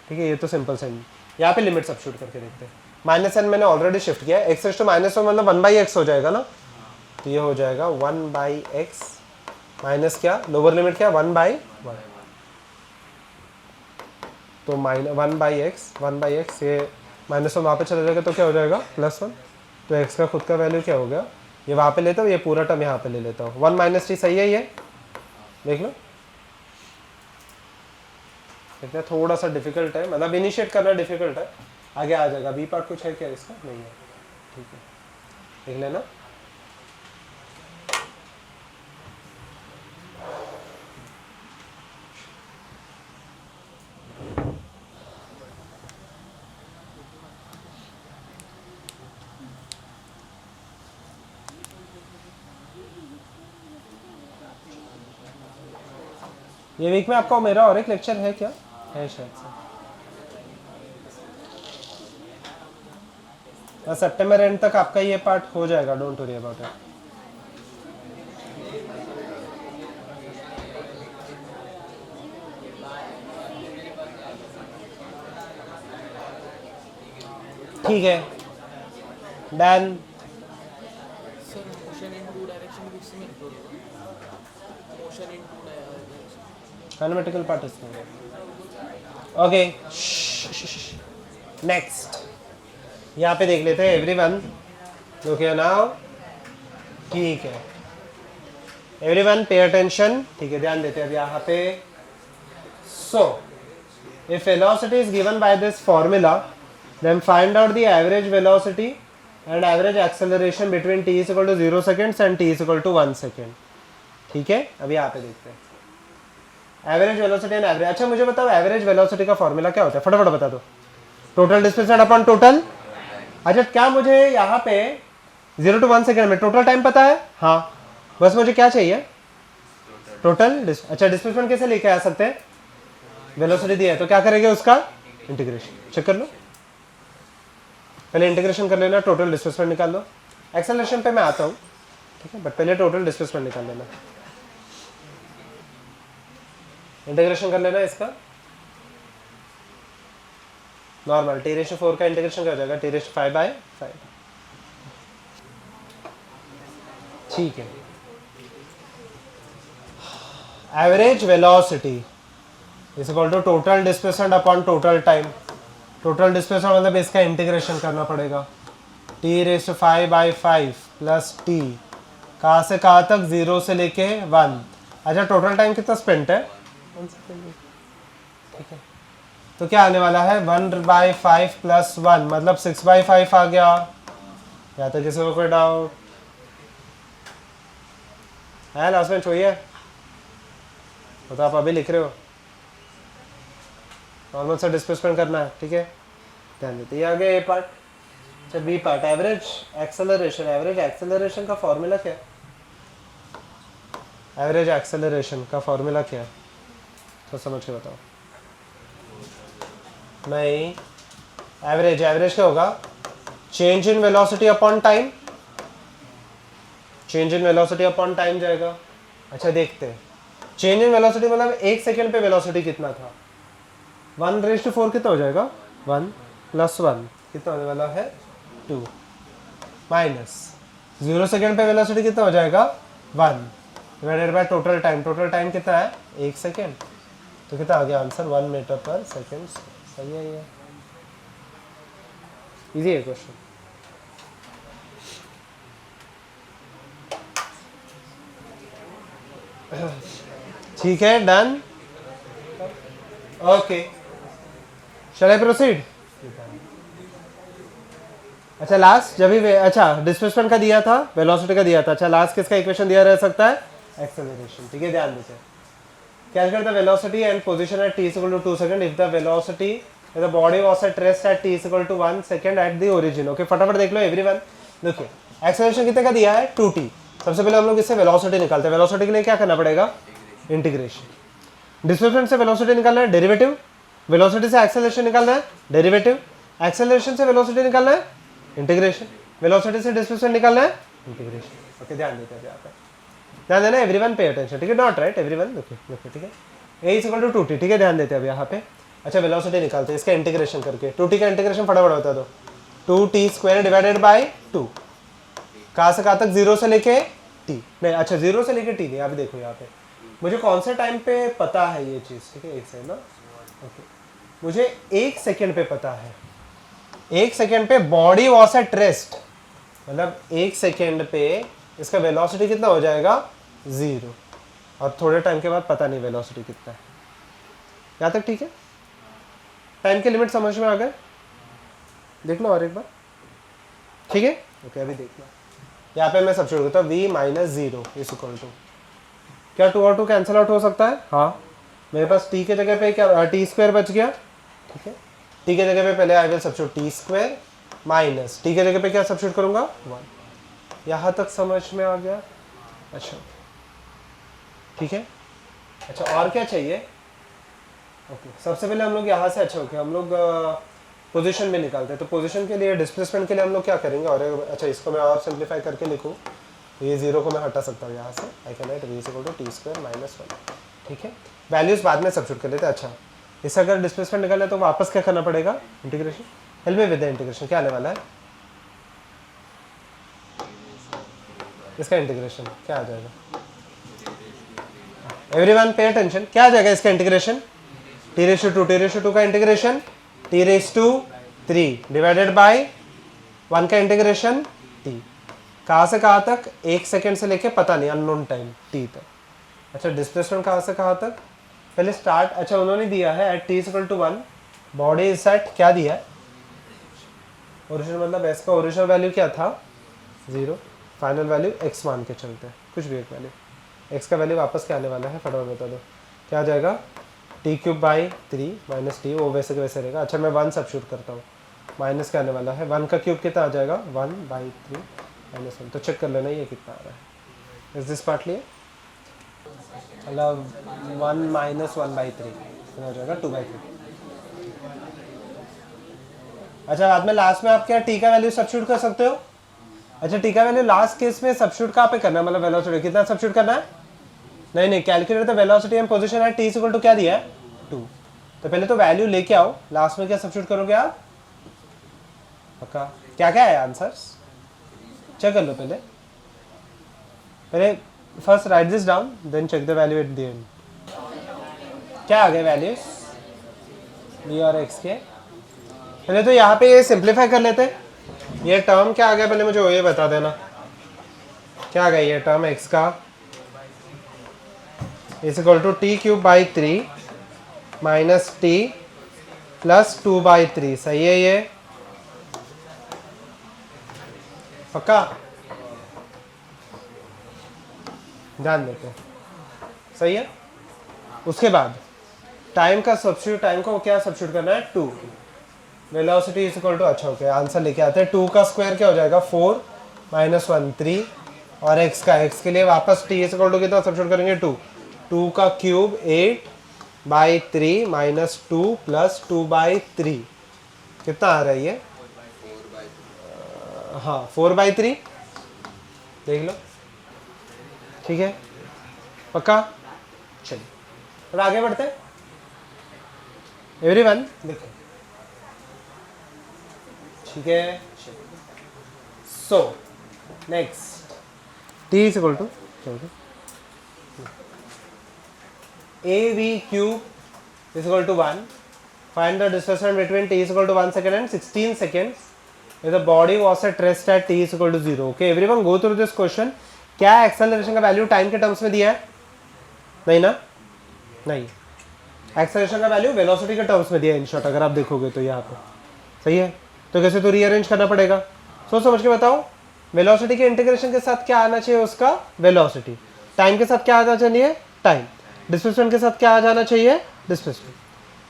ठीक है। ये तो सिंपल साइन, यहाँ पे लिमिट सब्स्टिट्यूट करके देखते हैं। माइनस साइन मैंने ऑलरेडी शिफ्ट किया है, x raise to minus one मतलब 1/x हो जाएगा ना, तो ये हो जाएगा 1/x माइनस क्या, लोअर लिमिट क्या 1/1, तो माइनस 1/x ये माइनस वन वहाँ पे चला जाएगा तो क्या हो जाएगा +1, तो x का खुद का वैल्यू क्या हो गया, ये वहाँ पे लेता हूँ, ये पूरा टर्म यहाँ पे ले लेता हूँ, 1 - t, सही है ये, देख लो। देखते हैं, थोड़ा सा डिफिकल्ट है, मतलब इनिशिएट करना डिफिकल्ट है, आगे आ जाएगा। बी पार्ट कुछ है क्या इसका, नहीं है, ठीक है, देख लेना। ये वीक में आपका मेरा और एक लेक्चर है क्या, है शायद से, सितंबर एंड तक आपका ये पार्ट हो जाएगा, डोंट वरी अबाउट इट। ठीक है, done. Analytical part is okay. Next यहाँ पे देख लेते हैं एवरीवन, लुक हियर नाउ, ठीक है एवरीवन पे अटेंशन, ठीक है, ध्यान देते हैं अब यहाँ पे। So if velocity is given by this formula, then find out the average velocity and average acceleration between t = 0 seconds and t = 1 second, ठीक है। अभी यहाँ पे देखते हैं एवरेज वेलोसिटी एंड एवरेज। अच्छा, मुझे बताओ एवरेज वेलोसिटी का फॉर्मूला क्या होता है, फटाफट बता दो। Total displacement upon total. अच्छा, क्या मुझे यहाँ पे 0 to 1 सेकेंड में टोटल टाइम पता है, हाँ, बस मुझे क्या चाहिए, टोटल अच्छा, डिस्प्लेसमेंट कैसे लेके आ सकते हैं, वेलोसिटी दिया है तो क्या करेंगे उसका इंटीग्रेशन, चेक कर लो, पहले इंटीग्रेशन कर लेना, टोटल डिस्प्लेसमेंट निकाल लो। एक्सेलरेशन पे मैं आता हूँ, ठीक है, बट पहले टोटल डिस्प्लेसमेंट निकाल लेना, इंटीग्रेशन कर लेना इसका। नॉर्मल t4 का इंटीग्रेशन क्या हो जाएगा, t5/5, ठीक है। Average velocity is equal to total displacement upon total time. Total displacement मतलब इसका इंटीग्रेशन करना पड़ेगा, t⁵/5 प्लस टी, कहाँ से कहाँ तक, 0 से लेके 1। अच्छा टोटल टाइम कितना स्पेंट है, ठीक है, तो क्या आने वाला है 1/5 प्लस 1 मतलब 6/5 आ गया। या तो किसी को कोई डाउट है? लास्ट में छोड़िए, तो आप अभी लिख रहे हो, नॉर्मल सा डिस्प्लेसमेंट करना है, ठीक है, ध्यान देते। ये आ गया ए पार्ट। अच्छा B part, average acceleration. Average acceleration का फॉर्मूला क्या है? एवरेज एक्सेलरेशन का फॉर्मूला क्या है, तो समझ के बताओ। नहीं, एवरेज क्या होगा, change in velocity upon time. Change in velocity upon time जाएगा। अच्छा देखते हैं, चेंज इन वेलोसिटी मतलब 1 सेकेंड पे वेलोसिटी कितना था, 1/4 कितना हो जाएगा, 1 प्लस 1 कितना होने वाला है 2, माइनस 0 सेकेंड पे वेलोसिटी कितना हो जाएगा 1 divided by total time. Total time कितना है 1 सेकेंड, तो कितना आ गया आंसर 1 मीटर पर सेकेंड। सही है, ये इजी है क्वेश्चन। ठीक है, done, okay, shall I proceed. अच्छा लास्ट जब भी, अच्छा डिस्प्लेसमेंट का दिया था, वेलोसिटी का दिया था। अच्छा लास्ट किसका इक्वेशन दिया रह सकता है, एक्सेलरेशन। ठीक है, ध्यान दीजिए, calculate the velocity and position at t = 2 second if the velocity the body was at rest at t = 1 second at the origin. Okay फटाफट देख लो एवरीवन। देखिए एक्सेलरेशन कितने का दिया है 2t। सबसे पहले हम लोग इससे वेलोसिटी निकालते हैं। वेलोसिटी के लिए क्या करना पड़ेगा, इंटीग्रेशन। डिस्प्लेसमेंट से वेलोसिटी निकालना है, डेरिवेटिव। वेलोसिटी से एक्सेलरेशन निकालना है, डेरिवेटिव। एक्सेलरेशन से वेलोसिटी निकालना है, इंटीग्रेशन। वेलोसिटी से डिस्प्लेसमेंट निकालना है, इंटीग्रेशन। ओके ध्यान देते हैं यहाँ पे, ध्यान देना, एवरीवन पे अटेंशन, ठीक है, नॉट राइट एवरीवन। देखिए ठीक है, a = 2t, ठीक है, ध्यान देते हैं अब यहाँ पे। अच्छा वेलोसिटी निकालते हैं इसका इंटीग्रेशन करके। 2t का इंटीग्रेशन फटाफट बता दो, 2t² डिवाइडेड बाय 2, कहाँ से कहाँ तक, 0 से लेके t, नहीं अच्छा 0 से लेके t नहीं, अभी देखो यहाँ पे मुझे कौन से टाइम पे पता है ये चीज़, ठीक है, एक सेकंड ना, ओके मुझे 1 सेकेंड पे पता है। 1 सेकेंड पे बॉडी वॉज एट रेस्ट, मतलब 1 सेकेंड पे इसका वेलोसिटी कितना हो जाएगा 0, और थोड़े टाइम के बाद पता नहीं वेलोसिटी कितना है। यहाँ तक ठीक है, टाइम के लिमिट समझ में आ गए, देख लो और एक बार, ठीक है, ओके अभी देख लो। यहाँ पे मैं सब्स्टिट्यूट करता हूँ v - 0 = क्या 2 और 2 कैंसिल आउट हो सकता है, हाँ मेरे पास t के जगह पे क्या t² बच गया, ठीक है, t के जगह पे पहले I will substitute t² minus t के जगह पे क्या सब्स्टिट्यूट करूंगा 1। यहाँ तक समझ में आ गया, अच्छा ठीक है। अच्छा और क्या चाहिए, ओके सबसे पहले हम लोग यहाँ से, अच्छा ओके हम लोग पोजीशन में निकालते हैं। तो पोजीशन के लिए, डिस्प्लेसमेंट के लिए हम लोग क्या करेंगे, और अच्छा इसको मैं और सिंप्लीफाई करके लिखूँ तो ये 0 को मैं हटा सकता हूँ यहाँ से, I can write v = t² - 1, ठीक है। वैल्यूज बाद में सब्स्टिट्यूट कर लेते हैं। अच्छा इससे अगर डिस्प्लेसमेंट निकालना है तो वापस क्या करना पड़ेगा, integration. Help me with the integration, क्या आने वाला है इसका इंटीग्रेशन, क्या आ जाएगा, एवरीवन पे अटेंशन, क्या आ जाएगा इसका इंटीग्रेशन, t⁵2 का इंटीग्रेशन t⁵3 डिवाइडेड बाय 1 का इंटीग्रेशन t, कहाँ से कहाँ तक, 1 सेकेंड से लेके पता नहीं अननोन टाइम t तक। अच्छा डिस्प्लेसमेंट कहाँ से कहाँ तक, पहले स्टार्ट, अच्छा उन्होंने दिया है at t = 1 body is at, क्या दिया है ओरिजिनल, मतलब s का ओरिजिनल वैल्यू क्या था 0, फाइनल वैल्यू x मान के चलते हैं, कुछ भी एक वैल्यू, x का वैल्यू वापस क्या आने वाला है फटाफट बता दो, क्या आ जाएगा t³ माइनस t, वो वैसे के वैसे रहेगा। अच्छा मैं 1 सब्स्टिट्यूट करता हूँ, माइनस क्या आने वाला है 1 का क्यूब कितना आ जाएगा 1/3 - 1, तो चेक कर लेना ये कितना आ रहा है, इज दिस पार्ट लिए मतलब 1 - 1/3 कितना हो जाएगा 2/3। अच्छा बाद में लास्ट में आप क्या t का वैल्यू सब्स्टिट्यूट कर सकते हो। अच्छा t का वैल्यू लास्ट केस में सब्स्टिट्यूट कहाँ पे करना है, मतलब वेलोसिटी कितना सब्स्टिट्यूट करना है, नहीं calculate the velocity and position at t = क्या दिया है 2, तो पहले तो वैल्यू लेके आओ, लास्ट में क्या सब्स्टिट्यूट करोगे आप, पक्का क्या क्या है आंसर्स चेक कर लो पहले first write this down then check the value at the end. क्या आ गए वैल्यूज बी और एक्स के? पहले तो यहाँ पे ये सिंप्लीफाई कर लेते हैं। ये टर्म क्या आ गया पहले मुझे ये बता देना, क्या आ गया ये टर्म एक्स का? Is equal to t cube by 3 minus t plus 2/3। सही है ये? पक्का? ध्यान देते हैं। सही है। उसके बाद टाइम का सब्स्टिट्यूट, टाइम को क्या सब्स्टिट्यूट करना है? 2। वेलोसिटी इज इक्वल टू, अच्छा ओके आंसर लेके आते हैं। 2 का स्क्वायर क्या हो जाएगा? 4 माइनस 1 3, और x का, x के लिए वापस t इज इक्वल टू कितना सब्स्टिट्यूट करेंगे? 2। 2 का क्यूब 8/3 माइनस 2 प्लस 2/3 कितना आ रहा है ये? हाँ 4/3 देख लो। ठीक है पक्का? चलिए और आगे बढ़ते हैं। एवरीवन देखो, ठीक है। So next t is equal to a v cube is equal to 1। Find the displacement between t is equal to 1 second and 16 seconds if the body was at rest at t is equal to 0. Okay, everyone go through this question. क्या acceleration का value time के terms में दिया है? नहीं ना? नहीं, acceleration का वैल्यू वेलोसिटी के टर्म्स में दिया है इन शॉर्ट, अगर आप देखोगे तो यहाँ पे। सही है, तो कैसे तो रीअरेंज करना पड़ेगा। सोच समझ के बताओ। वेलोसिटी के इंटीग्रेशन के साथ क्या आना चाहिए? उसका वेलोसिटी। टाइम के साथ क्या आना चाहिए? टाइम। डिस्प्लेसमेंट के साथ क्या आ जाना चाहिए? डिस्प्लेसमेंट।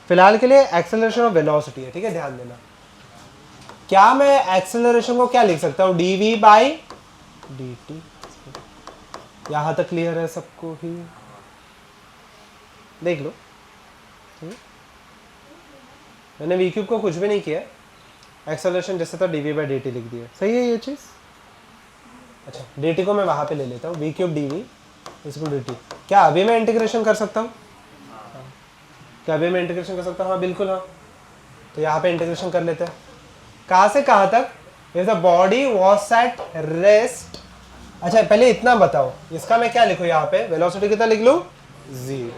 फिलहाल के लिए एक्सेलरेशन और वेलोसिटी है, ठीक है, ध्यान देना। क्या मैं एक्सेलरेशन को क्या लिख सकता हूँ? dv by dt। यहां तक क्लियर है सबको ही? देख लो, मैंने v क्यूब को कुछ भी नहीं किया, एक्सेलरेशन जैसे था dv बाई dt लिख दिया। सही है ये चीज? अच्छा dt को मैं वहां पे ले लेता हूँ, v cube dv equal dt। क्या अभी मैं इंटीग्रेशन कर सकता हूँ? क्या अभी मैं इंटीग्रेशन कर सकता हूँ? हाँ बिल्कुल हाँ। तो यहाँ पे इंटीग्रेशन कर लेते हैं। कहाँ से कहाँ तक? If the body was at rest। अच्छा पहले इतना बताओ, इसका मैं क्या लिखूँ यहाँ पे? वेलोसिटी कितना लिख लूँ? 0।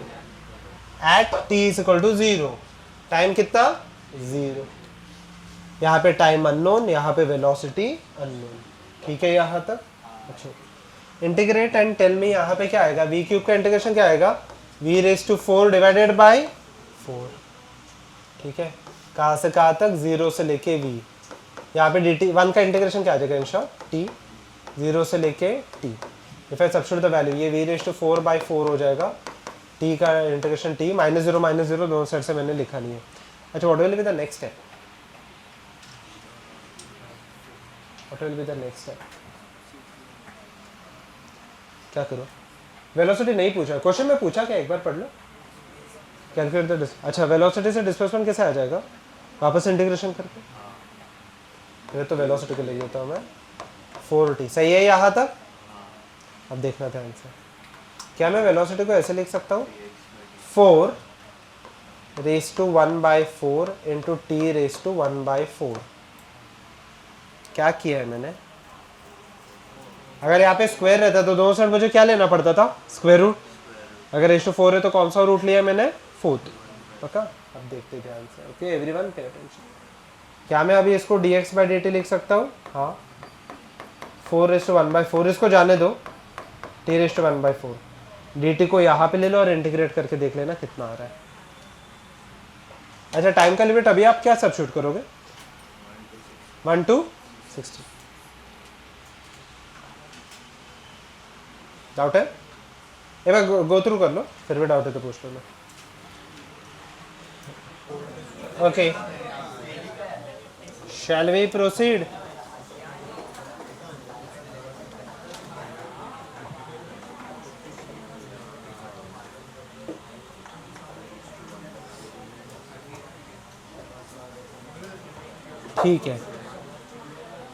At t is equal to 0। Time कितना? 0। यहाँ पे टाइम अननोन, यहाँ पे वेलोसिटी अननोन। ठीक है यहाँ तक? अच्छा इंटीग्रेट एंड टेल मी यहाँ पे क्या आएगा? v क्यूब का इंटीग्रेशन क्या आएगा? v raise to 4 divided by 4। ठीक है, कहाँ से कहाँ तक? 0 से लेके v। यहाँ पे dt 1 का इंटीग्रेशन क्या आ जाएगा? इन शॉर्ट t 0 से लेके t। If I substitute the value, ये v रेज टू 4/4 हो जाएगा। t का इंटीग्रेशन t -0 दोनों साइड से मैंने लिखा नहीं है। अच्छा what will be the next step? What will be the next step? क्या करो? वेलोसिटी नहीं पूछा, क्वेश्चन में पूछा क्या? एक बार पढ़ लो। कैलकुलेट द अच्छा वेलोसिटी से डिस्प्लेसमेंट कैसे आ जाएगा? वापस इंटीग्रेशन करके। ये तो वेलोसिटी को ले लेता हूँ मैं, 4t। सही है यहाँ तक? अब देखना ध्यान से, क्या मैं वेलोसिटी को ऐसे लिख सकता हूँ? 4 raise to 1/4 into t raise to 1/4। क्या किया है मैंने? अगर यहाँ पे स्क्वायर रहता तो दोनों साइड मुझे क्या लेना पड़ता था? Square root. अगर रेज टू 4 है तो कौन सा रूट लिया मैंने? 4th। पक्का? अब देखते ध्यान से। Okay everyone pay attention. क्या मैं अभी इसको dx बाई dt लिख सकता हूँ? हाँ 4 रेज टू 1/4, इसको जाने दो, t रेज टू 1/4। dt को यहाँ पे ले लो और इंटीग्रेट करके देख लेना कितना आ रहा है। अच्छा टाइम का लिमिट अभी आप क्या सब्स्टिट्यूट करोगे? 1 to 60। डाउट है? एक बार गो थ्रू कर लो, फिर भी डाउट है तो पूछ लो। Okay shall we proceed? ठीक है,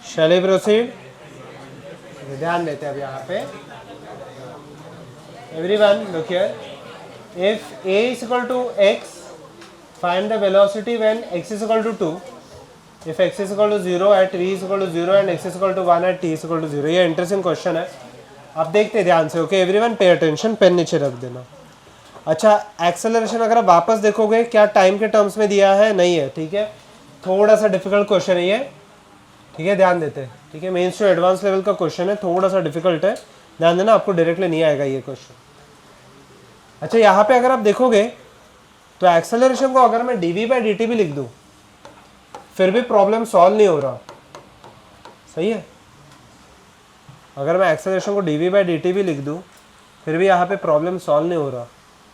शैल वी प्रोसीड? ध्यान देते हैं अब यहाँ पे। Everyone look here, if a is equal to x, find the velocity when x is equal to 2, if x is equal to 0 at v is equal to 0 and x is equal to 1 at t is equal to 0। ये interesting question है, अब देखते हैं ध्यान से। Okay everyone pay attention, pen नीचे रख देना। अच्छा एक्सेलरेशन अगर आप वापस देखोगे क्या टाइम के टर्म्स में दिया है, नहीं है, ठीक है, थोड़ा सा डिफिकल्ट क्वेश्चन है ये, ठीक है, ध्यान देते हैं, ठीक है, मेंस टू एडवांस लेवल का क्वेश्चन है, थोड़ा सा डिफिकल्ट है, ध्यान देना, आपको डायरेक्टली नहीं आएगा ये क्वेश्चन। अच्छा यहाँ पे अगर आप देखोगे तो एक्सेलरेशन को अगर मैं dv बाई dt भी लिख दूं फिर भी प्रॉब्लम सॉल्व नहीं हो रहा, सही है, अगर मैं एक्सेलरेशन को dv बाई dt भी लिख दूं फिर भी यहाँ पे प्रॉब्लम सॉल्व नहीं हो रहा।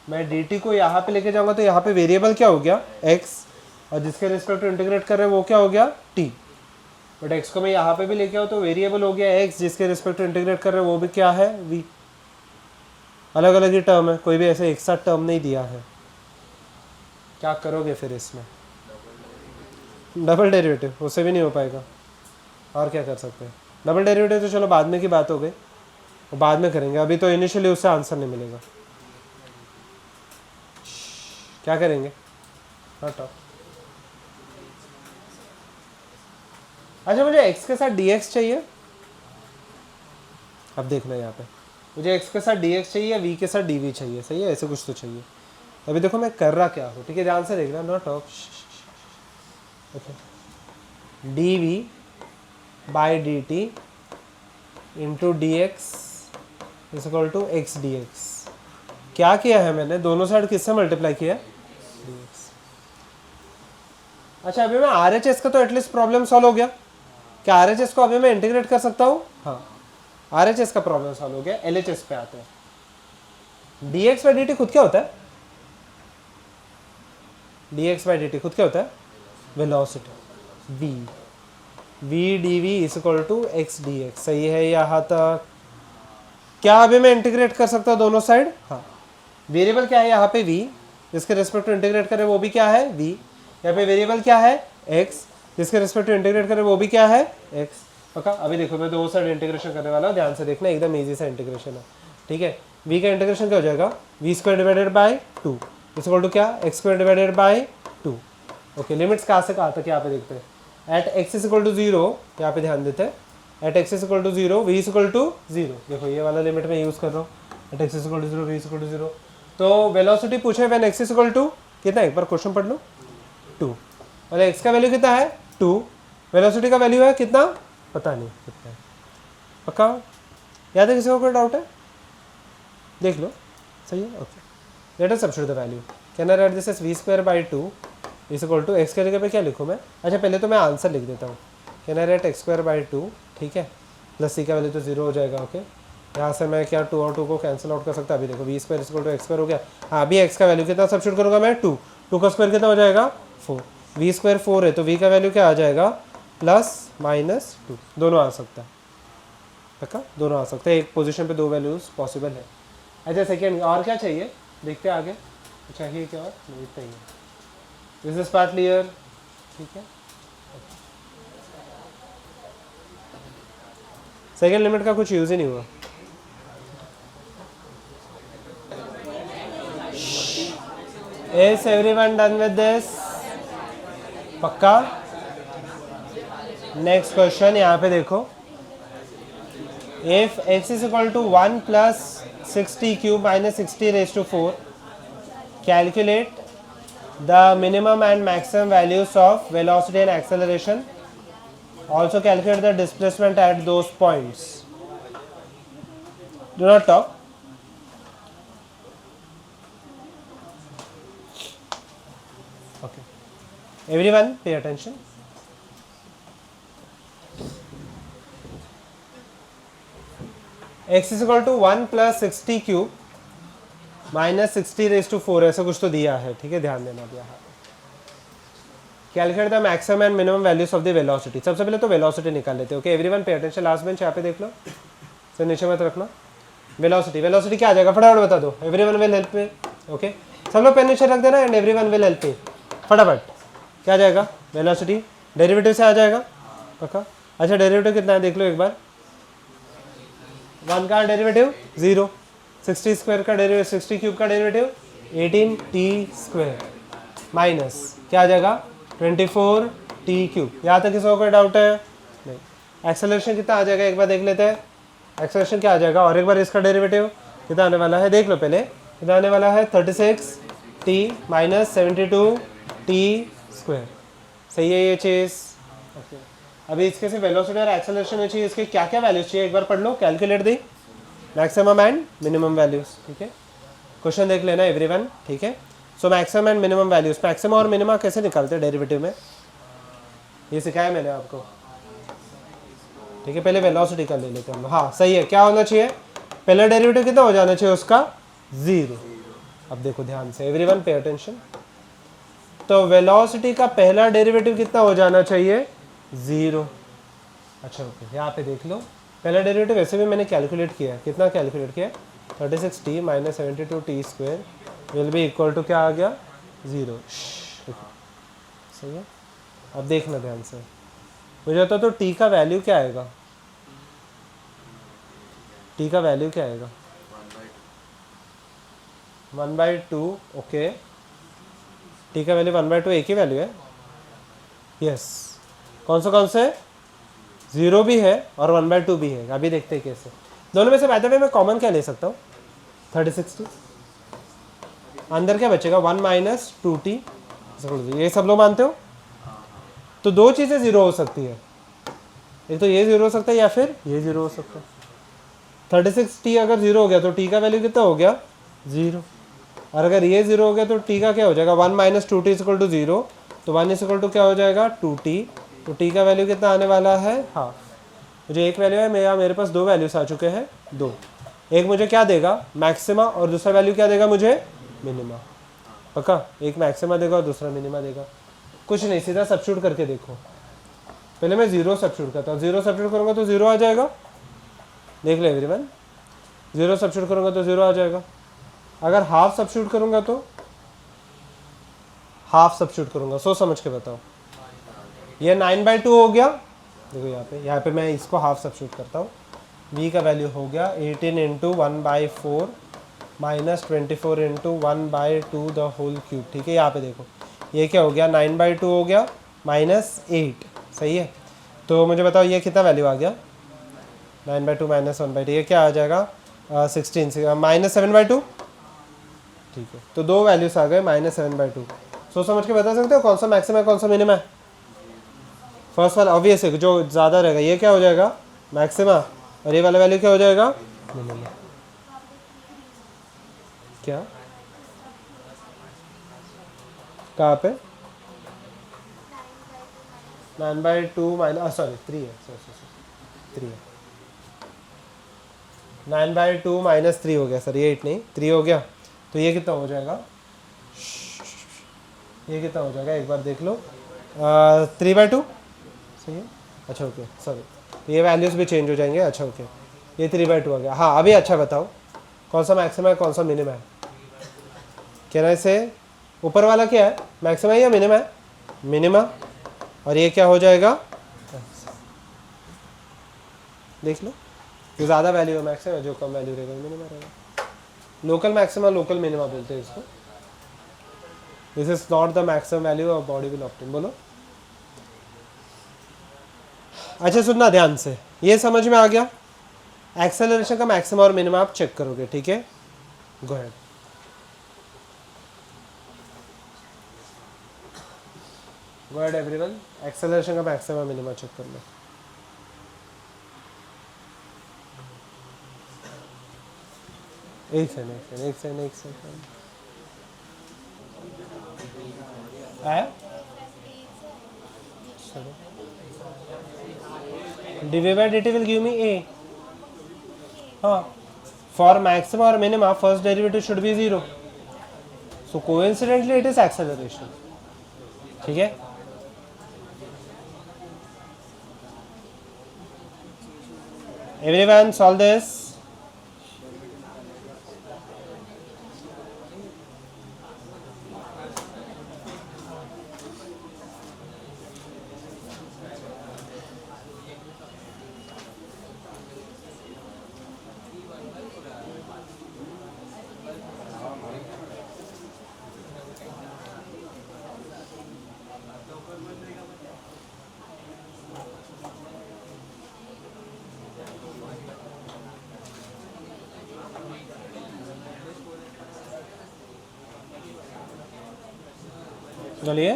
मैं dt को यहाँ पे लेके जाऊंगा तो यहाँ पे वेरिएबल क्या हो गया x, और जिसके रिस्पेक्ट टू इंटीग्रेट कर रहे हैं वो क्या हो गया t, बट x को मैं यहाँ पे भी लेके आऊँ तो वेरिएबल हो गया x, जिसके रिस्पेक्ट टू इंटीग्रेट कर रहे हैं वो भी क्या है v, अलग अलग ही टर्म है, कोई भी ऐसे एक साथ टर्म नहीं दिया है। क्या करोगे फिर इसमें, डबल डेरिवेटिव, उससे भी नहीं हो पाएगा, और क्या कर सकते हैं, डबल डेरिवेटिव तो चलो बाद में की बात हो गई, वो बाद में करेंगे, अभी तो इनिशियली उससे आंसर नहीं मिलेगा। क्या करेंगे, हटाओ। अच्छा मुझे x के साथ dx चाहिए, अब देखना यहाँ पे मुझे x के साथ dx चाहिए या v के साथ dv चाहिए, सही है, ऐसे कुछ तो चाहिए। अभी देखो मैं कर रहा क्या हूँ, ठीक है, ध्यान से देखना, not off, okay, dv by dt into d x is equal to x d x. क्या किया है मैंने, दोनों साइड किससे मल्टीप्लाई किया है, dx। अच्छा अभी मैं आर एच एस का तो एटलीस्ट प्रॉब्लम सॉल्व हो गया, क्या आर एच एस को अभी मैं इंटीग्रेट कर सकता हूँ, हाँ, आर एच एस का प्रॉब्लम सॉल्व हो गया। एल एच एस पे आते हैं, d x by d t खुद क्या होता है, d x by d t खुद क्या होता है, velocity v, v d v is equal to x d x, सही है यहाँ तक। क्या अभी मैं इंटीग्रेट कर सकता हूँ दोनों साइड, हाँ, वेरिएबल क्या है यहाँ पे v, जिसके रिस्पेक्ट टू इंटीग्रेट करें वो भी क्या है v, यहाँ पे वेरिएबल क्या है x, जिसके रिस्पेक्ट टू इंटीग्रेट करें वो भी क्या है x, ओके। अभी देखो मैं दो साइड इंटीग्रेशन करने वाला हूँ, ध्यान से देखना, एकदम इजी सा इंटीग्रेशन है, ठीक है। v का इंटीग्रेशन क्या हो जाएगा, v square divided by 2 is equal to क्या, x square divided by 2, okay. Limits कहाँ से कहाँ तक यहाँ पे देखते हैं, at x is equal to 0, यहाँ पे ध्यान देते हैं, at x is equal to 0 v is equal to 0, देखो ये वाला लिमिट मैं यूज कर रहा हूँ, at x is equal to 0 v is equal to 0। तो वेलोसिटी पूछे when x is equal to कितना, एक बार क्वेश्चन पढ़ लो, 2, और x का वैल्यू कितना है 2, वेलोसिटी का वैल्यू है कितना पता नहीं कितना है, पक्का याद है, किसी को कोई डाउट है, देख लो, सही है, okay. Let us substitute the value, can I write this as v square by 2 is equal to x के जगह पे क्या लिखूँ मैं, अच्छा पहले तो मैं आंसर लिख देता हूँ, can I right x square by 2, ठीक है, प्लस c का वैल्यू तो 0 हो जाएगा, ओके। यहाँ से मैं क्या 2 और 2 को कैंसिल आउट कर सकता, अभी देखो v square is equal to x square हो गया, हाँ अभी x का वैल्यू कितना सब्स्टिट्यूट करूँगा मैं 2, 2 का स्क्वायर कितना हो जाएगा 4, v स्क्वायर 4 है तो v का वैल्यू क्या आ जाएगा प्लस माइनस 2, दोनों आ सकता है, पक्का दोनों आ सकते हैं, एक पोजीशन पे दो वैल्यूज पॉसिबल है। अच्छा सेकेंड और क्या चाहिए, देखते हैं आगे, चाहिए क्या और नहीं, इतना ही है, दिस इज पार्ट क्लियर, ठीक है। सेकेंड लिमिट का कुछ यूज ही नहीं हुआ, is everyone done with this, पक्का। नेक्स्ट क्वेश्चन यहाँ पे देखो, if x is equal to 1 plus 60 cube minus 60 raise to 4, calculate the minimum and maximum values of velocity and acceleration, also calculate the displacement at those points, do not talk, okay, everyone pay attention। x is equal to 1 plus 60 cube minus 60 raise to 4, ऐसा कुछ तो दिया है, ठीक है, ध्यान देना दिया है। Calculate the maximum and minimum values of the velocity, सबसे पहले तो वेलोसिटी निकाल लेते हैं, okay. Everyone pay attention, last bench यहाँ पे देख लो, सर नीचे मत रखना। वेलोसिटी, वेलोसिटी क्या आ जाएगा फटाफट बता दो, everyone will help me, okay, सब लोग पेन नीचे रख देना and everyone will help me, फटाफट क्या आ जाएगा, वेलोसिटी डेरिवेटिव से आ जाएगा, पक्का। अच्छा डेरिवेटिव कितना है देख लो एक बार, 1 का डेरिवेटिव 0, 60 स्क्वायर का डेरिवेटिव, 60 क्यूब का डेरिवेटिव 18t स्क्वायर माइनस क्या आ जाएगा 24t क्यूब। यहाँ तक किसी को कोई डाउट है नहीं। एक्सेलरेशन कितना आ जाएगा एक बार देख लेते हैं, एक्सेलरेशन क्या आ जाएगा, और एक बार इसका डेरिवेटिव कितना आने वाला है देख लो पहले, कितना आने वाला है 36t माइनस 72t स्क्वायर। सही है ये चीज़। ओके अभी इसके से वेलोसिटी और एक्सेलरेशन चाहिए, इसके क्या क्या वैल्यूज चाहिए एक बार पढ़ लो, calculate the maximum and minimum values. ठीक है क्वेश्चन देख लेना एवरीवन। ठीक है so maximum and minimum values, maximum और मिनिमम कैसे निकालते हैं डेरिवेटिव में, ये सिखाया मैंने आपको। ठीक है पहले वेलोसिटी का ले लेते हैं हम। हाँ सही है, क्या होना चाहिए पहला डेरिवेटिव कितना हो जाना चाहिए उसका 0। अब देखो ध्यान से एवरीवन पे अटेंशन, तो वेलोसिटी का पहला डेरिवेटिव कितना हो जाना चाहिए 0। अच्छा ओके यहाँ पे देख लो पहला डेरिवेटिव वैसे भी मैंने कैलकुलेट किया है, कितना कैलकुलेट किया 36t minus 72t square will be equal to क्या आ गया 0। सही है अब देखना ध्यान से, मुझे तो t का वैल्यू क्या आएगा, t का वैल्यू क्या आएगा 1/2। ओके t का वैल्यू 1/2 एक ही वैल्यू है। यस कौन से 0 भी है और 1/2 भी है। अभी देखते हैं कैसे, दोनों में से बाय द वे मैं कॉमन क्या ले सकता हूँ 36t, अंदर क्या बचेगा 1 माइनस 2t, ये सब लोग मानते हो। तो दो चीज़ें 0 हो सकती है, एक तो ये 0 हो सकता है या फिर ये 0 हो सकता है। 36t अगर 0 हो गया तो t का वैल्यू कितना हो गया 0, और अगर ये 0 हो गया तो t का क्या हो जाएगा 1 माइनस 2t इक्वल टू 0, तो 1 इक्वल टू क्या हो जाएगा 2t, तो t का वैल्यू कितना आने वाला है हाफ। मुझे एक वैल्यू है, मेरे पास दो वैल्यूज आ चुके हैं दो, एक मुझे क्या देगा मैक्सिमा और दूसरा वैल्यू क्या देगा मुझे मिनिमा। पक्का एक मैक्सिमा देगा और दूसरा मिनिमा देगा। कुछ नहीं सीधा सब्स्टिट्यूट करके देखो, पहले मैं 0 सब्स्टिट्यूट करता हूँ, 0 सब्स्टिट्यूट करूँगा तो 0 आ जाएगा, देख ले एवरीवन 0 सब्स्टिट्यूट करूँगा तो 0 आ जाएगा। अगर हाफ सब्स्टिट्यूट करूँगा तो हाफ सब्स्टिट्यूट करूँगा, सोच समझ के बताओ। ये 9/2 हो गया, देखो यहाँ पे मैं इसको हाफ सब्स्टिट्यूट करता हूँ, v का वैल्यू हो गया 18 into 1/4 minus 24 into 1/2 the whole cube. ठीक है यहाँ पे देखो ये क्या हो गया 9/2 हो गया माइनस 8। सही है तो मुझे बताओ ये कितना वैल्यू आ गया 9/2 माइनस 1/2, ये क्या आ जाएगा 16 माइनस 7/2। ठीक है तो दो वैल्यूज आ गए माइनस 7/2। सोच समझ के बता सकते हो कौन सा मैक्सिमम है कौन सा मिनिमम है। फर्स्ट वाला ऑब्वियस है, जो ज़्यादा रहेगा ये क्या हो जाएगा मैक्सिमा, और ये वाला वैल्यू क्या हो जाएगा मिनिमम। क्या कहाँ पे 9/2 माइनस सॉरी 3 है, 3 है 9/2 माइनस 3 हो गया सर, ये 8 नहीं 3 हो गया, तो ये कितना हो जाएगा, ये कितना हो जाएगा एक बार देख लो 3/2। सही है अच्छा ओके सॉरी ये वैल्यूज भी चेंज हो जाएंगे। अच्छा ओके ये 3/2 आ गया। हाँ अभी अच्छा बताओ कौन सा मैक्सिमम है कौन सा मिनिमम है। कहना से ऊपर वाला क्या है मैक्सिमम है या मिनिमम है मिनिमम, और ये क्या हो जाएगा देख लो, जो ज़्यादा वैल्यू है मैक्सिमम है, जो कम वैल्यू रहेगा मिनिमम रहेगा। लोकल मैक्सिमम लोकल मिनिमा बोलते हैं इसको। This is not the maximum value of body will obtain. बोलो अच्छा सुनना ध्यान से, ये समझ में आ गया। एक्सेलरेशन का मैक्सिमम और मिनिमम आप चेक करोगे। ठीक है go ahead. Go ahead everyone, acceleration का मैक्सिमम और मिनिमम चेक कर लो। एक सेकंड आया dv by dt will give me a। हाँ for maximum or minimum first derivative should be 0, so coincidentally it is acceleration। ठीक है everyone solve this। बोलिए।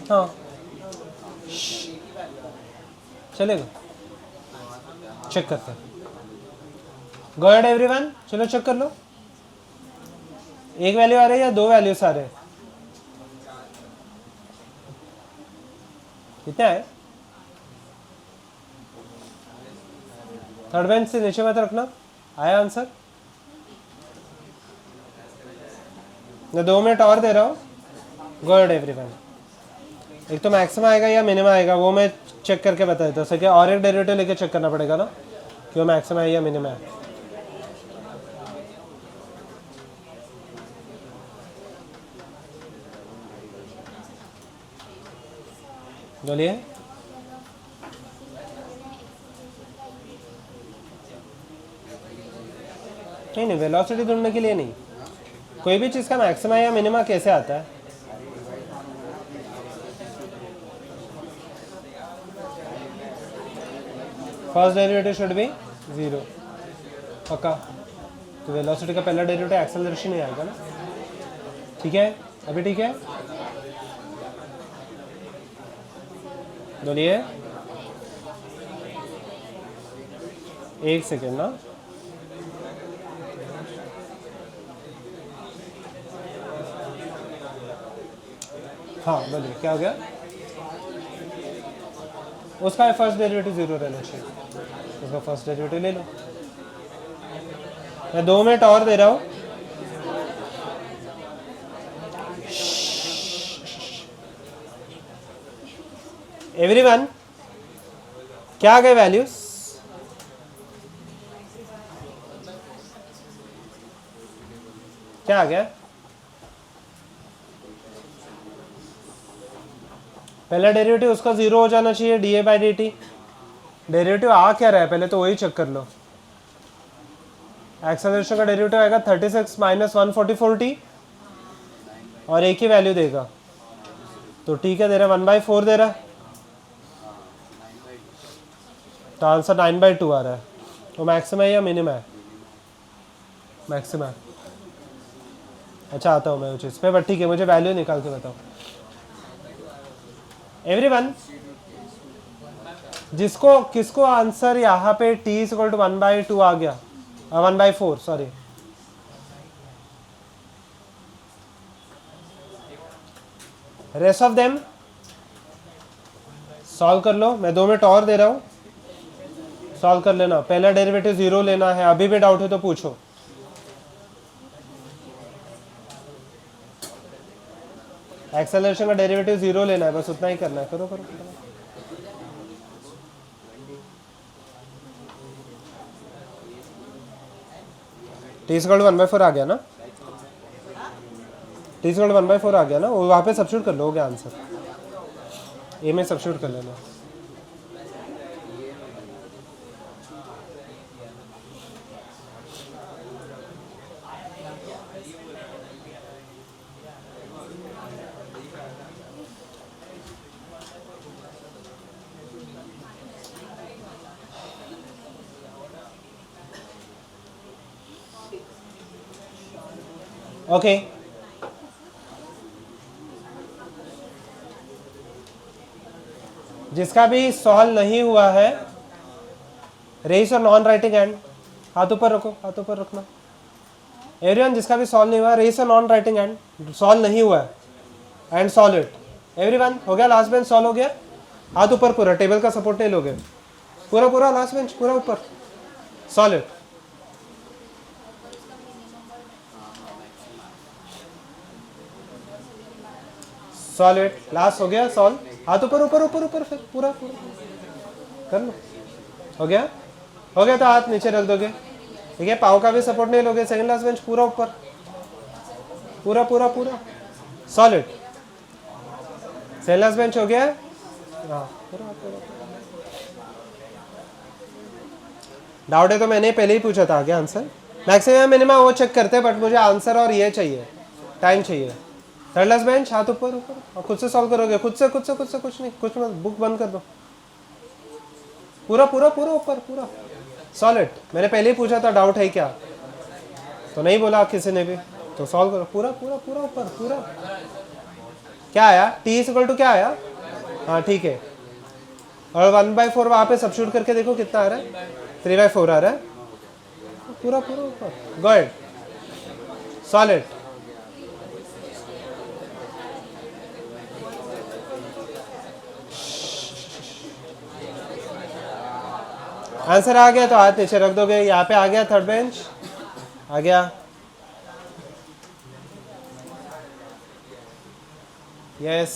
हाँ चलेगा, चेक करते हैं। गो अहेड एवरीवन, चलो चेक कर लो। एक वैल्यू आ रही है या दो वैल्यूज आ रहे हैं? कितना है? थर्ड बेंच से नीचे मत रखना। आया आंसर? मैं 2 मिनट और दे रहा हूँ। Go ahead everyone. एक तो मैक्सिमम आएगा या मिनिमम आएगा वो मैं चेक करके बता देता हूँ। सके और एक डेरिवेटिव लेके चेक करना पड़ेगा ना कि वो मैक्सिमम है या मिनिमम है। बोलिए। नहीं, वेलोसिटी ढूंढने के लिए नहीं, कोई भी चीज़ का मैक्सिमम या मिनिमम कैसे आता है? फर्स्ट डेरिवेटिव शुड बी 0, पक्का। तो वेलोसिटी का पहला डेरिवेटिव एक्सेलरेशन ही आएगा ना। ठीक है, अभी ठीक है? बोलिए। एक सेकेंड ना। हाँ बोलिए, क्या हो गया? उसका फर्स्ट डेरिवेटिव 0 रहना चाहिए, उसका फर्स्ट डेरिवेटिव ले लो। मैं 2 मिनट और दे रहा हूँ। एवरीवन, क्या आ गए वैल्यूज? क्या आ गया? पहला डेरिवेटिव उसका 0 हो जाना चाहिए, d a by d t. Derivative आ क्या रहा है पहले तो वही चेक कर लो। एक्सेलरेशन का डेरिवेटिव आएगा 36 माइनस 144t और एक ही वैल्यू देगा, तो टी क्या दे रहा है? 1/4 दे रहा है, तो आंसर 9/2 आ रहा है। तो मैक्सिमम है या मिनिमम है? मैक्सिमम है। अच्छा, आता हूँ मैं उस चीज़ पे, बट ठीक है, मुझे वैल्यू निकाल के बताओ। एवरीवन, जिसको किसको आंसर यहाँ पे t = 1/2 आ गया, 1/4 sorry. Rest of them solve कर लो। मैं 2 मिनट और दे रहा हूँ, सॉल्व कर लेना। पहला डेरिवेटिव 0 लेना है। अभी भी डाउट है तो पूछो। एक्सेलरेशन का डेरिवेटिव 0 लेना है, बस उतना ही करना है। करो करो, करो। t = 1/4 आ गया ना? t = 1/4 आ गया ना? वो वहाँ पे सब्स्टिट्यूट कर लो, हो गया आंसर। ए में सब्स्टिट्यूट कर लेना। ओके, जिसका भी सॉल्व नहीं हुआ है, रेस और नॉन राइटिंग हैंड, हाथ ऊपर रखो, हाथ ऊपर रखना। एवरीवन, जिसका भी सॉल्व नहीं हुआ, रेस और नॉन राइटिंग हैंड, सॉल्व नहीं हुआ है एंड सॉल्व इट। एवरीवन, हो गया? लास्ट बेंच सॉल्व हो गया? हाथ ऊपर पूरा, टेबल का सपोर्ट नहीं लोगे, पूरा पूरा लास्ट बेंच पूरा ऊपर, solve it. Solve it, last हो गया सॉल्व। हाथ ऊपर ऊपर ऊपर ऊपर, फिर पूरा पूरा कर लो। हो गया? हो गया तो हाथ नीचे रख दोगे। ठीक है, पाँव का भी सपोर्ट नहीं लोगे। सेकंड लास्ट बेंच पूरा ऊपर, पूरा पूरा पूरा, solve it. Second last bench हो गया? हाँ, पूरा पूरा। डाउट है तो मैंने पहले ही पूछा था, क्या आंसर? मैक्सिमम मिनिमम वो चेक करते हैं, बट मुझे आंसर और ये चाहिए, टाइम चाहिए। थर्ड लास्ट बेंच, हाथ ऊपर ऊपर, और खुद से सॉल्व करोगे, खुद से कुछ नहीं, कुछ मत, बुक बंद कर दो। पूरा पूरा पूरा ऊपर पूरा, सॉलिड। मैंने पहले ही पूछा था डाउट है क्या, तो नहीं बोला किसी ने भी। तो सॉल्व करो पूरा पूरा पूरा ऊपर पूरा। क्या आया? t इक्वल टू क्या आया? हाँ ठीक है, और 1/4 वहाँ पे सब्स्टिट्यूट करके देखो कितना आ रहा है, 3/4 आ रहा है, पूरा पूरा ऊपर। Go ahead, solve it. Answer आ गया तो हाथ नीचे रख दोगे। यहाँ पे आ गया, थर्ड बेंच आ गया, यस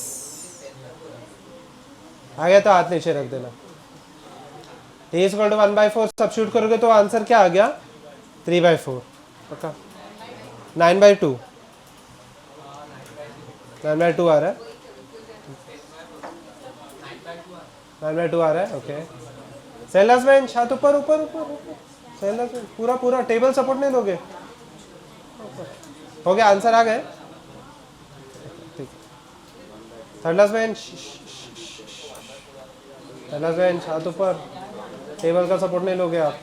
आ गया तो हाथ नीचे रख देना। t इक्वल टू 1/4 सब्स्टिट्यूट करोगे तो आंसर क्या आ गया? 3/4 पक्का। 9/2 9/2 आ रहा है, 9/2 आ रहा है। ओके सेलर्स बेंच, हाथ ऊपर ऊपर ऊपर ऊपर, सेलर्स बेंच पूरा पूरा, टेबल सपोर्ट नहीं दोगे। हो गया, आंसर आ गए। ठीक, थर्डलेस बेंच, थर्डलेस बेंच हाथ ऊपर, टेबल का सपोर्ट नहीं लोगे आप।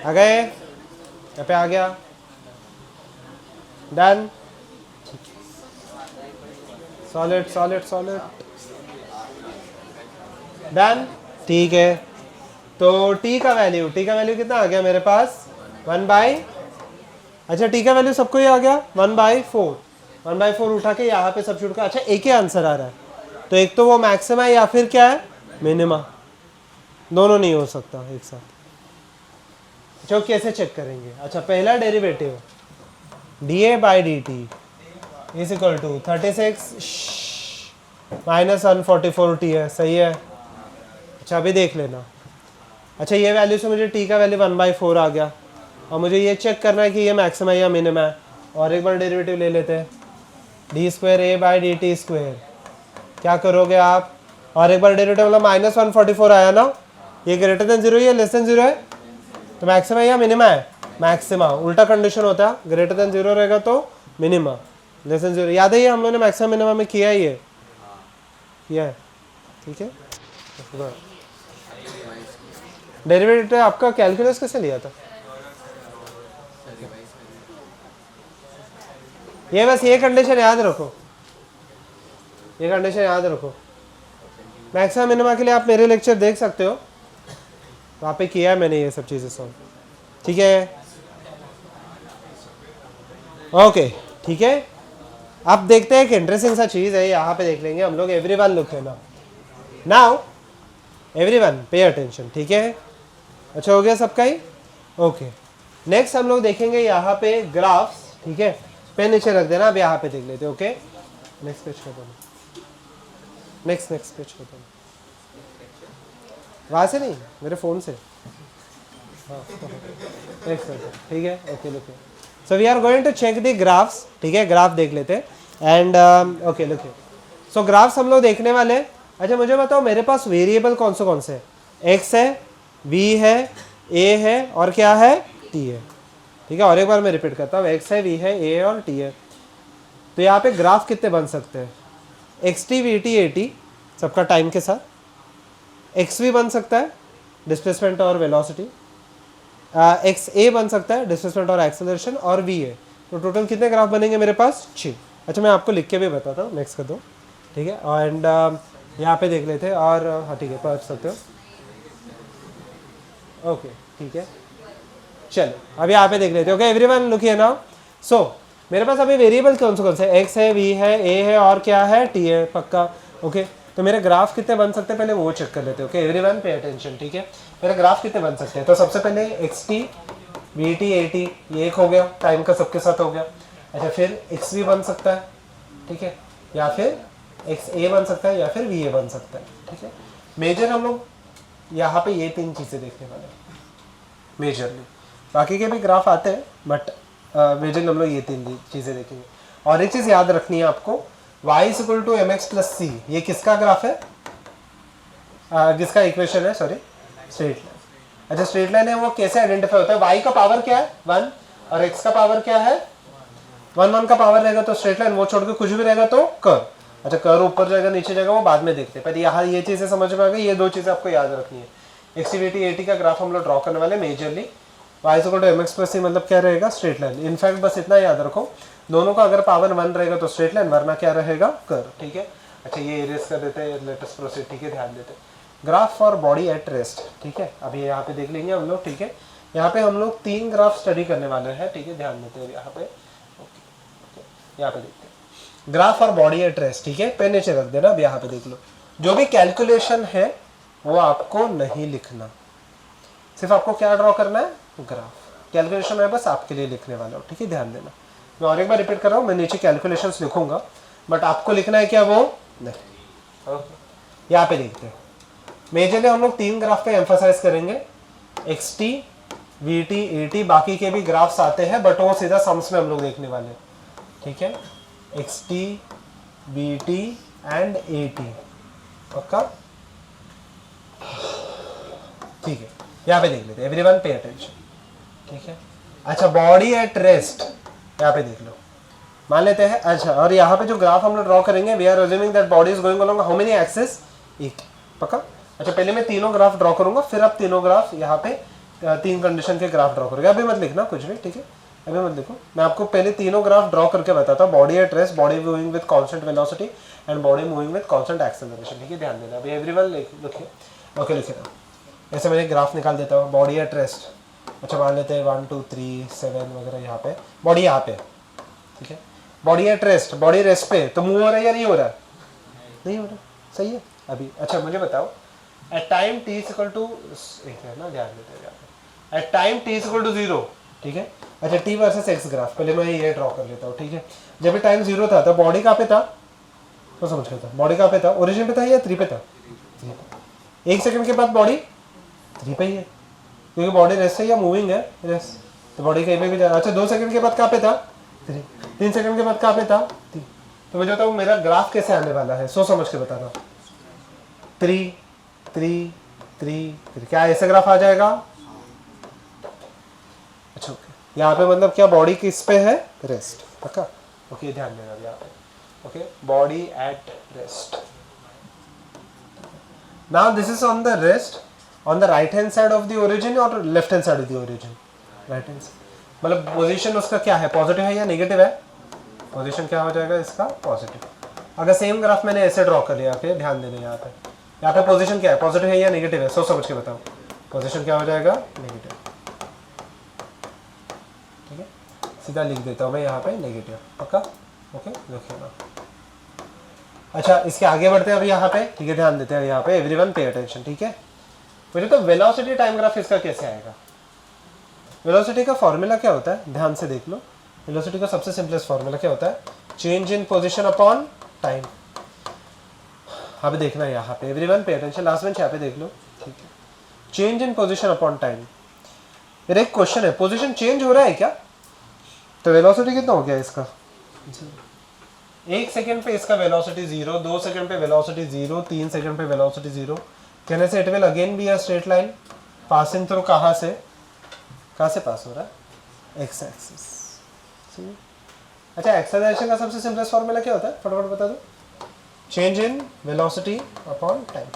आ गए, यहाँ पे आ गया, done, solid solid solid, done. ठीक है, तो t का वैल्यू कितना आ गया मेरे पास? 1/, अच्छा t का वैल्यू सबको ही आ गया 1/4। 1/4 उठा के यहाँ पे सब्स्टिट्यूट का, अच्छा एक ही आंसर आ रहा है, तो एक तो वो मैक्सिमा है या फिर क्या है, मिनिमा, दोनों नहीं हो सकता एक साथ। अच्छा कैसे चेक करेंगे? अच्छा पहला derivative dA/dt is equal to 36 -144t है, सही है। अच्छा अभी देख लेना, अच्छा ये वैल्यू से मुझे t का वैल्यू 1/4 आ गया, और मुझे ये चेक करना है कि ये मैक्सिमा है या मिनिमा है। और एक बार डेरिवेटिव ले लेते हैं, d²A/dt², क्या करोगे आप? और एक बार डेरिवेटिव मतलब -144 आया ना, ये ग्रेटर देन 0 या लेस देन 0 है, तो मैक्सिमा या मिनिमा है? मैक्सिमा। उल्टा कंडीशन होता है, ग्रेटर देन 0 रहेगा तो मिनिमा, लेस देन 0। याद है ये हम लोगों ने मैक्सिमा मिनिमा में किया ही है, किया है, ठीक है। डेरिवेटिव आपका कैलकुलस कैसे लिया था? ये बस ये कंडीशन याद रखो, ये कंडीशन याद रखो। मैक्सिमा मिनिमा के लिए आप मेरे लेक्चर देख सकते हो, वहाँ पे किया है मैंने ये सब चीज़ें सॉल्व, ठीक है। ओके ठीक है, अब देखते हैं एक इंटरेस्टिंग सा चीज़ है, यहाँ पे देख लेंगे हम लोग। एवरीवन लुक है ना, नाउ एवरीवन पे अटेंशन, ठीक है। अच्छा हो गया सबका ही, ओके। नेक्स्ट हम लोग देखेंगे यहाँ पे ग्राफ्स, ठीक है। पेन नीचे रख देना, अब यहाँ पे देख लेते हैं, ओके। नेक्स्ट पेज कर दो, नेक्स्ट पेज कर दो, वहाँ से नहीं, मेरे फ़ोन से, हाँ नेक्स्ट कर दो, ठीक है। Okay look, so we are going to check the graphs, ठीक है। ग्राफ देख लेते हैं and okay look, so graphs हम लोग देखने वाले हैं। अच्छा मुझे बताओ मेरे पास वेरिएबल कौन से हैं? x है, v है, a है और क्या है, t है, ठीक है। और एक बार मैं रिपीट करता हूँ, x है, v है, a है और t है। तो यहाँ पे ग्राफ कितने बन सकते हैं? xt, vt, at सबका टाइम के साथ, xv बन सकता है डिस्प्लेसमेंट और वेलोसिटी, xa बन सकता है डिस्प्लेसमेंट और एक्सेलरेशन, और v है। तो टोटल कितने ग्राफ बनेंगे मेरे पास? 6। अच्छा मैं आपको लिख के भी बताता हूँ, नेक्स्ट कर दो, ठीक है। एंड यहाँ पे देख लेते हैं, और हाँ ठीक है पढ़ सकते हो, ओके ठीक है। चलो अब यहाँ पे देख लेते हैं, okay everyone look here now. So मेरे पास अभी वेरिएबल कौन से x है, v है, a है और क्या है, t है, पक्का, ओके। तो मेरे ग्राफ कितने बन सकते हैं पहले वो चेक कर लेते हैं, ओके एवरीवन पे अटेंशन, ठीक है। मेरे ग्राफ कितने बन सकते हैं? तो सबसे पहले xt, vt, at ये एक हो गया, टाइम का सबके साथ हो गया। अच्छा फिर xv बन सकता है, ठीक है, या फिर xa बन सकता है, या फिर va बन सकता है, ठीक है। मेजर हम लोग यहाँ पे ये 3 चीज़ें देखने वाले हैं मेजरली, बाकी के भी ग्राफ आते हैं बट मेजरली हम लोग ये 3 चीज़ें देखेंगे। और एक चीज़ याद रखनी है आपको, y equal to mx plus c, ये किसका ग्राफ है? किसका इक्वेशन है, सॉरी स्ट्रेट लाइन। अच्छा स्ट्रेट लाइन है, वो कैसे आइडेंटिफाई होता है? y का पावर क्या है 1 और x का पावर क्या है 1 का पावर रहेगा तो स्ट्रेट लाइन, वो छोड़ के कुछ भी रहेगा तो कर्व। अच्छा कर्व ऊपर जाएगा नीचे जाएगा वो बाद में देखते हैं, पर यहाँ ये चीज़ें समझ में आ गई, ये 2 चीज़ें आपको याद रखनी है। एक्सटीवीटी एटी का ग्राफ हम लोग ड्रॉ करने वाले majorly y equal to m x plus c, मतलब क्या रहेगा, स्ट्रेट लाइन। इनफैक्ट बस इतना याद रखो, दोनों का अगर पावर 1 रहेगा तो स्ट्रेट लाइन, वरना क्या रहेगा, कर्व। ठीक है, अच्छा ये इरेज कर देते हैं, लेटेस्ट प्रोसीड। ठीक है, ध्यान देते हैं, graph for body at rest. ठीक है, अभी यहाँ पे देख लेंगे हम लोग। ठीक है, यहाँ पे हम लोग 3 ग्राफ स्टडी करने वाले हैं। ठीक है, ध्यान देते हैं यहाँ पे। ओके, यहाँ पे देखते हैं graph for body at rest. ठीक है, पेन नीचे रख देना। अब यहाँ पे देख लो, जो भी कैलकुलेशन है वो आपको नहीं लिखना, सिर्फ आपको क्या ड्रॉ करना है, ग्राफ। कैलकुलेशन मैं बस आपके लिए लिखने वाला हूँ। ठीक है, ध्यान देना। मैं और एक बार रिपीट कर रहा हूँ, मैं नीचे कैलकुलेशंस लिखूंगा, बट आपको लिखना है क्या, वो नहीं। यहाँ पे देखते हैं, मेजरली हम लोग 3 ग्राफ पे एम्फसाइज करेंगे, XT, VT, AT। बाकी के भी ग्राफ्स आते हैं, बट वो सीधा सम्स में हम लोग देखने वाले हैं। ठीक है, XT, VT एंड AT, पक्का? ठीक है, यहाँ पे देख लेते हैं, एवरीवन पे अटेंशन। ठीक है, अच्छा बॉडी एट रेस्ट, यहाँ पे देख लो, मान लेते हैं। अच्छा, और यहाँ पे जो ग्राफ हम लोग ड्रॉ करेंगे, we are assuming that body is going along how many axis, एक, पक्का? अच्छा, पहले मैं तीनों ग्राफ ड्रॉ करूंगा, फिर आप तीनों ग्राफ यहाँ पे 3 कंडीशन के ग्राफ ड्रॉ करोगे। अभी मत लिखना कुछ भी, ठीक है, अभी मत लिखो। मैं आपको पहले तीनों ग्राफ ड्रॉ करके बताता हूँ, body at rest, body moving with constant velocity and body moving with constant acceleration. ठीक है, ध्यान देना। अभी एवरीवन लिखिए, ओके लिखिए। ऐसे मैंने ग्राफ निकाल देता हूँ, बॉडी एट रेस्ट। अच्छा, मान लेते हैं 1 2 3 7 वगैरह, यहाँ पे बॉडी, यहाँ पे। ठीक है, body at rest, body rest पे, तो मूव हो रहा है या नहीं हो रहा है, नहीं हो रहा, सही है। अभी अच्छा मुझे बताओ, at time t equal to, एक है ना, ध्यान देते हैं, at time t equal to 0। ठीक है, अच्छा t वर्सेस x ग्राफ, पहले मैं ये ड्रॉ कर लेता हूँ। ठीक है, जब भी टाइम 0 था तो बॉडी कहाँ पे था, तो समझ गया था, बॉडी कहाँ पे था, ओरिजिन पे था या 3 पे था, 3 पे। 1 सेकंड के बाद बॉडी 3 पे ही है, क्योंकि बॉडी रेस्ट है या मूविंग है, रेस्ट, तो बॉडी कहीं पे भी जा। अच्छा 2 सेकंड के बाद कहाँ पे था, 3, 3 सेकंड के बाद कहाँ पे था, 3। तो मुझे बताओ मेरा ग्राफ कैसे आने वाला है, सोच समझ के बताना। 3 3 3 3, क्या ऐसा ग्राफ आ जाएगा? अच्छा ओके, यहाँ पे मतलब क्या, बॉडी किस पे है, रेस्ट, पक्का? ओके, ध्यान देना यहाँ पे। Okay, body at rest. Now this is on the rest, on the right hand side of the origin और left hand side of the origin, right hand side. मतलब पोजीशन उसका क्या है, पॉजिटिव है या नेगेटिव है? पोजीशन क्या हो जाएगा इसका, पॉजिटिव। अगर सेम ग्राफ मैंने ऐसे ड्रॉ कर लिया, फिर ध्यान देना यहाँ पे पोजीशन क्या है, पॉजिटिव है या नेगेटिव है, सोच समझ के बताओ। पोजीशन क्या हो जाएगा, नेगेटिव। ठीक है, सीधा लिख देता हूँ मैं यहाँ पे नेगेटिव, पक्का? ओके, लिखिए ना। अच्छा, इसके आगे बढ़ते हैं अभी यहाँ पे। ठीक है, ध्यान देते हैं यहाँ पे, एवरीवन पे अटेंशन। ठीक है, मुझे तो वेलोसिटी टाइम ग्राफ इसका कैसे आएगा? वेलोसिटी का फॉर्मूला क्या होता है, ध्यान से देख लो। वेलोसिटी का सबसे सिंपलेस्ट फॉर्मूला क्या होता है, change in position upon time. यहाँ पे देखना है, यहाँ पे everyone pay attention, last bench यहाँ पे देख लो। ठीक है, change in position upon time. मेरा एक क्वेश्चन है, पोजीशन चेंज हो रहा है क्या? तो वेलोसिटी कितना हो गया इसका, 1 सेकंड पे इसका वेलोसिटी 0, 2 सेकंड पे वेलोसिटी 0, 3 सेकंड पे वेलोसिटी 0। कहने से it will again be a straight line passing through, कहाँ से पास हो रहा है, एक्स एक्सिस। अच्छा, एक्सेलरेशन का सबसे सिंपलेस्ट फॉर्मूला क्या होता है, फटाफट बता दो। Change in velocity upon time.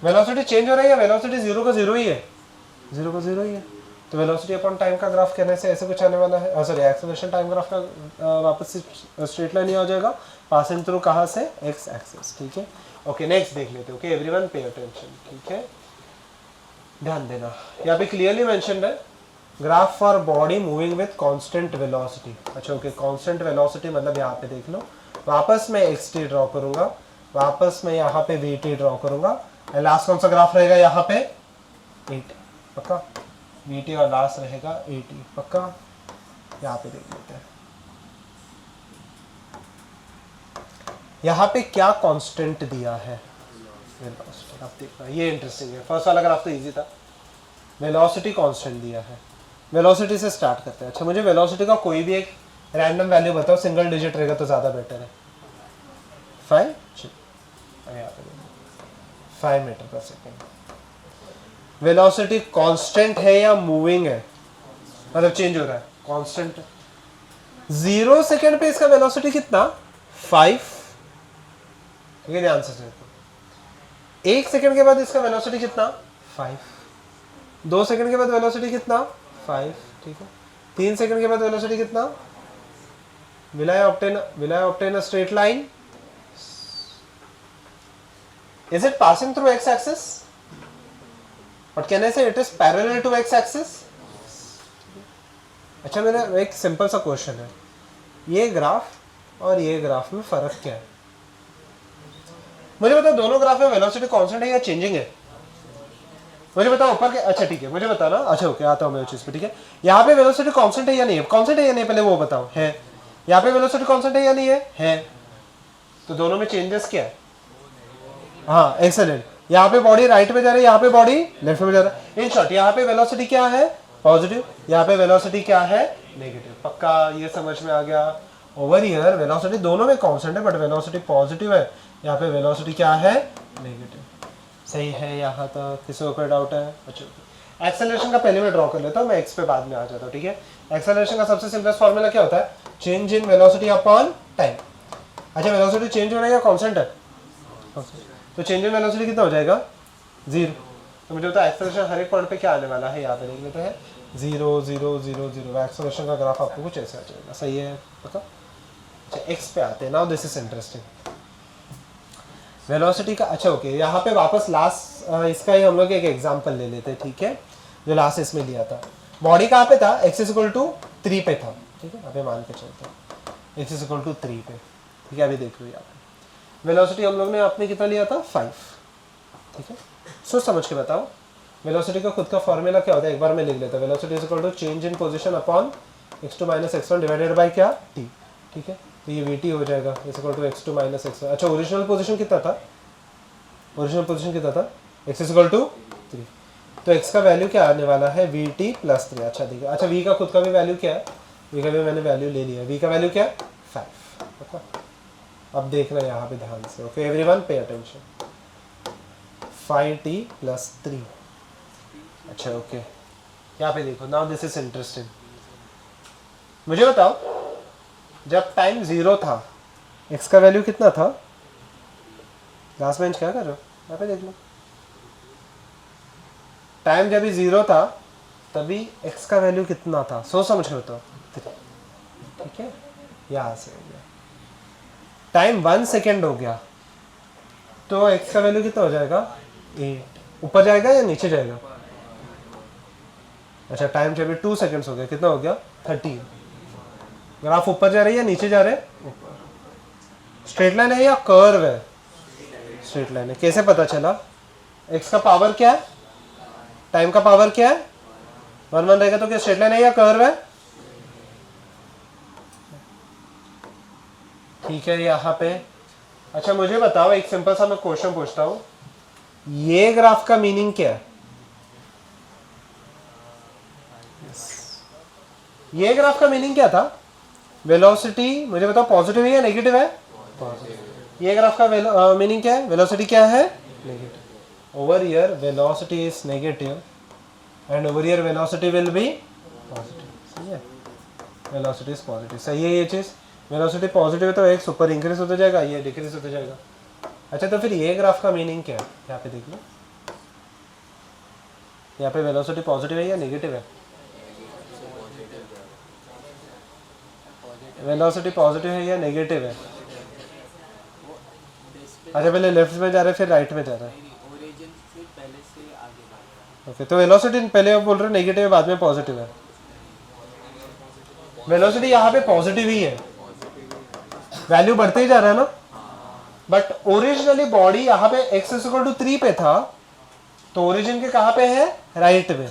Velocity change हो रहा है या वेलोसिटी 0 का 0 ही है, 0 का 0 ही है, तो वेलोसिटी अपॉन टाइम का ग्राफ कहने से ऐसे कुछ आने वाला है। सॉरी, एक्सेलरेशन टाइम ग्राफ का वापस से स्ट्रेट लाइन ही हो जाएगा, पासिंग थ्रू कहाँ से, एक्स एक्सिस। ठीक है, ओके, नेक्स्ट देख लेते हैं। Okay, everyone pay attention. ठीक है, ध्यान देना, यहाँ पे क्लियरली मेंशन्ड है, graph for body moving with constant velocity. अच्छा ओके, कांस्टेंट वेलोसिटी मतलब यहाँ पे देख लो, वापस मैं xt ड्रॉ करूंगा, वापस मैं यहाँ पे vt ड्रॉ करूंगा, और लास्ट कौन सा ग्राफ रहेगा यहाँ पे, 80, पक्का? vt और लास्ट रहेगा 80, पक्का? यहाँ पे देख लेते हैं, यहाँ पे क्या कांस्टेंट दिया है, वेलोसिटी। आप देखना, ये इंटरेस्टिंग है, फर्स्ट वाला ग्राफ तो इजी था, वेलोसिटी कांस्टेंट दिया है। वेलोसिटी से स्टार्ट करते हैं। अच्छा, मुझे वेलोसिटी का कोई भी एक रैंडम वैल्यू बताओ, सिंगल डिजिट रहेगा तो ज़्यादा बेटर है। 5 मीटर पर सेकेंड। वेलोसिटी कांस्टेंट है या मूविंग है, मतलब चेंज हो रहा है, कांस्टेंट। 0 सेकेंड पे इसका वेलोसिटी कितना, 5। ठीक है, ध्यान से देखो, 1 सेकेंड के बाद इसका वेलोसिटी कितना, 5। 2 सेकंड के बाद वेलोसिटी कितना 5, ठीक है। 3 सेकंड के बाद वेलोसिटी कितना, will I obtain a straight line? Is it passing through x axis? But can I say it is parallel to x axis? अच्छा, मेरा एक सिंपल सा क्वेश्चन है, ये ग्राफ और ये ग्राफ में फर्क क्या है? मुझे बताओ दोनों ग्राफ में वेलोसिटी कांस्टेंट है या चेंजिंग है? मुझे बताओ ऊपर के, अच्छा ठीक है, मुझे बताना। अच्छा ओके, आता हूँ मैं उस चीज पे, ठीक है। यहाँ पे वेलोसिटी कांस्टेंट है या नहीं है? कांस्टेंट है या नहीं, पहले वो बताओ। है। यहाँ पे वेलोसिटी कांस्टेंट है या नहीं है? है। तो दोनों में चेंजेस क्या है? हाँ एक्सेलेंट। यहाँ पे बॉडी राइट में जा रही है, यहाँ पे बॉडी लेफ्ट में जा रहा है। इन शॉर्ट यहाँ पे वेलोसिटी क्या है? पॉजिटिव। यहाँ पे वेलोसिटी क्या है? नेगेटिव। पक्का ये समझ में आ गया? ओवर हियर वेलोसिटी दोनों में कांस्टेंट है, बट वेलोसिटी पॉजिटिव है, यहाँ पे वेलोसिटी क्या है? नेगेटिव। सही है यहाँ तक? किसी को कोई डाउट है? अच्छा, एक्सेलरेशन का पहले मैं ड्रॉ कर लेता हूँ, मैं एक्स पे बाद में आ जाता हूँ, ठीक है। एक्सेलरेशन का सबसे सिंपलेस्ट फॉर्मूला क्या होता है? Change in velocity upon time. अच्छा, वेलोसिटी चेंज हो रहा है या कांस्टेंट है? तो चेंज इन वेलोसिटी कितना हो जाएगा? 0। तो मुझे बताओ एक्सेलरेशन हर एक पॉइंट पे क्या आने वाला है? यहाँ पे देख लेते हैं, 0 0 0 0। एक्सेलरेशन का ग्राफ आपको कुछ ऐसे आ जाएगा। सही है पता? अच्छा, एक्स पे आते हैं। Now this is interesting. Velocity का, अच्छा ओके, यहाँ पे वापस लास्ट इसका ही हम लोग एक एग्जांपल ले लेते हैं, ठीक है, जो लास्ट इसमें लिया था। बॉडी कहाँ पे था? x = 3 पे था, ठीक है। अभी मान के चलते हैं x = 3 पे, ठीक है। अभी देख लो यहाँ पे वेलोसिटी हम लोग ने आपने कितना लिया था? 5, ठीक है। सोच समझ के बताओ, वेलोसिटी का खुद का फॉर्मूला क्या होता है? एक बार मैं लिख लेता हूँ। Velocity = change in position upon x2 - x1 divided by क्या? t, ठीक है। तो ये vt हो जाएगा = x2 - x1। अच्छा, ओरिजिनल पोजीशन कितना था? ओरिजिनल पोजीशन कितना था? x = 3। तो x का वैल्यू क्या आने वाला है? vt + 3। अच्छा देखिए, अच्छा v का खुद का भी वैल्यू क्या है? v का भी मैंने वैल्यू ले लिया। v का वैल्यू क्या है? 5। अब देखना यहाँ पे ध्यान से। Okay everyone pay attention. 5t + 3। अच्छा ओके, यहाँ पे देखो। Now this is interesting. मुझे बताओ जब टाइम 0 था x का वैल्यू कितना था? लास्ट बेंच क्या कर रहे हो? यहाँ पे देख लो। टाइम जब भी 0 था तभी x का वैल्यू कितना था? सोच समझ के बताओ, ठीक है। यहाँ से हो गया, टाइम 1 सेकेंड हो गया तो x का वैल्यू कितना हो जाएगा? 8। ऊपर जाएगा या नीचे जाएगा? अच्छा, टाइम जब भी 2 सेकेंड्स हो गया, कितना हो गया? 13। ग्राफ ऊपर जा रही है नीचे जा रहे हैं? स्ट्रेट लाइन है या कर्व है? स्ट्रेट लाइन है। कैसे पता चला? x का पावर क्या है? टाइम का पावर क्या है? 1 1 रहेगा तो क्या स्ट्रेट लाइन है या कर्व है? ठीक है यहाँ पे। अच्छा मुझे बताओ, एक सिंपल सा मैं क्वेश्चन पूछता हूँ, ये ग्राफ का मीनिंग क्या है? ये ग्राफ का मीनिंग क्या था? वेलोसिटी मुझे बताओ पॉजिटिव है या नेगेटिव है? पॉजिटिव। ये ग्राफ का मीनिंग क्या है? वेलोसिटी क्या है? Negative. Over here velocity is negative and over here velocity will be positive. सही है, वेलोसिटी इज पॉजिटिव। सही है ये चीज। वेलोसिटी पॉजिटिव है तो x ऊपर इंक्रीज होता जाएगा, ये डिक्रीज होता जाएगा। अच्छा तो फिर ये ग्राफ का मीनिंग क्या है? यहाँ पे देख लो, यहाँ पे वेलोसिटी पॉजिटिव है या नेगेटिव है? वेलोसिटी पॉजिटिव है या नेगेटिव है? अच्छा पहले लेफ्ट में जा रहे हैं फिर राइट में जा रहा है। ओके तो वेलोसिटी पहले आप बोल रहे हो नेगेटिव है, बाद में पॉजिटिव है। वेलोसिटी यहाँ पे पॉजिटिव ही है, वैल्यू बढ़ते ही जा रहा है ना। बट ओरिजिनली बॉडी यहाँ पे x = 3 पे था, तो ओरिजिन के कहाँ पे है? राइट में।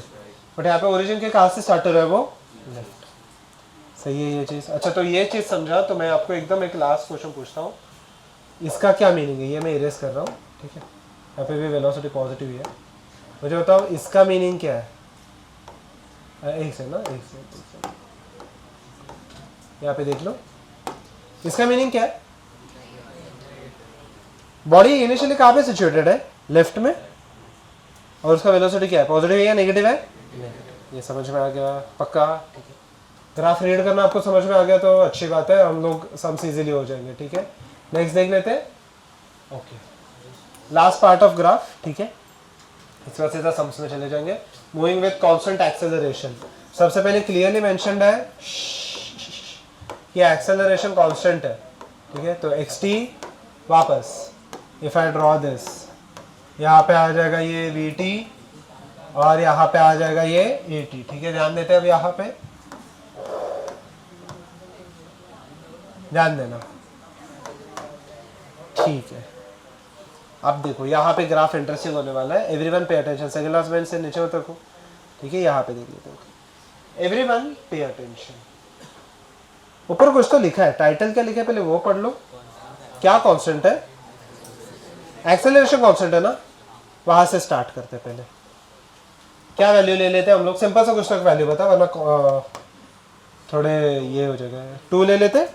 बट यहाँ पे ओरिजिन के कहाँ से स्टार्ट हो रहा है? वो लेफ्ट। सही है ये चीज। अच्छा तो ये चीज समझा तो मैं आपको एकदम एक लास्ट क्वेश्चन पूछता हूँ, इसका क्या मीनिंग है? ये मैं इरेज कर रहा हूँ, ठीक है। यहाँ पे भी वेलोसिटी पॉजिटिव ही है। मुझे बताओ इसका मीनिंग क्या है? एक से ना, एक से यहाँ पे देख लो, इसका मीनिंग क्या है? बॉडी इनिशियली कहाँ पे सिचुएटेड है? लेफ्ट में। और उसका वेलोसिटी क्या है? पॉजिटिव है या नेगेटिव है? ये समझ में आ गया? पक्का? ठीक है। ग्राफ रीड करना आपको समझ में आ गया तो अच्छी बात है, हम लोग सम्स इजीली हो जाएंगे, ठीक है। नेक्स्ट देख लेते हैं। Okay last part of graph, ठीक है। इस बार सीधा सम्स में चले जाएंगे। Moving with constant acceleration. सबसे पहले क्लियरली मेंशन्ड है कि एक्सेलरेशन कांस्टेंट है, ठीक है। तो एक्स टी वापस, इफ आई ड्रॉ दिस, यहाँ पे आ जाएगा ये वी टी और यहाँ पे आ जाएगा ये ए टी, ठीक है। ध्यान देते हैं अब यहाँ पे, ध्यान देना, ठीक है। अब देखो यहाँ पे ग्राफ इंटरेस्टिंग होने वाला है। Everyone pay attention, second last bench से नीचे मत रखो, ठीक है। यहाँ पे देख लेते हो, एवरीवन पे अटेंशन। ऊपर कुछ तो लिखा है, टाइटल क्या लिखा है पहले वो पढ़ लो। क्या कांस्टेंट है? एक्सेलरेशन कांस्टेंट है ना। वहां से स्टार्ट करते हैं। पहले क्या वैल्यू ले लेते हैं हम लोग? सिंपल सा कुछ तक वैल्यू बता, वरना थोड़े ये हो जाएगा। 2 ले लेते।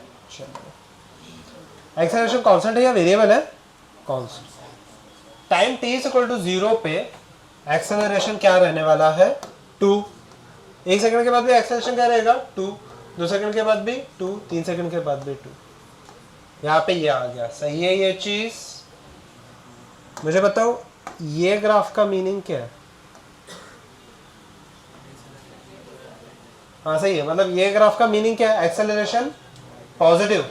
एक्सेलरेशन कांस्टेंट है या वेरिएबल है? Constant. Time t is equal to 0 पे एक्सेलरेशन क्या रहने वाला है? 2। 1 सेकंड के बाद भी एक्सेलरेशन क्या रहेगा? 2। 2 सेकंड के बाद भी 2। 3 सेकंड के बाद भी 2। यहाँ पे ये आ गया। सही है ये चीज? मुझे बताओ ये ग्राफ का मीनिंग क्या है? हाँ सही है, मतलब ये ग्राफ का मीनिंग क्या है? एक्सेलरेशन पॉजिटिव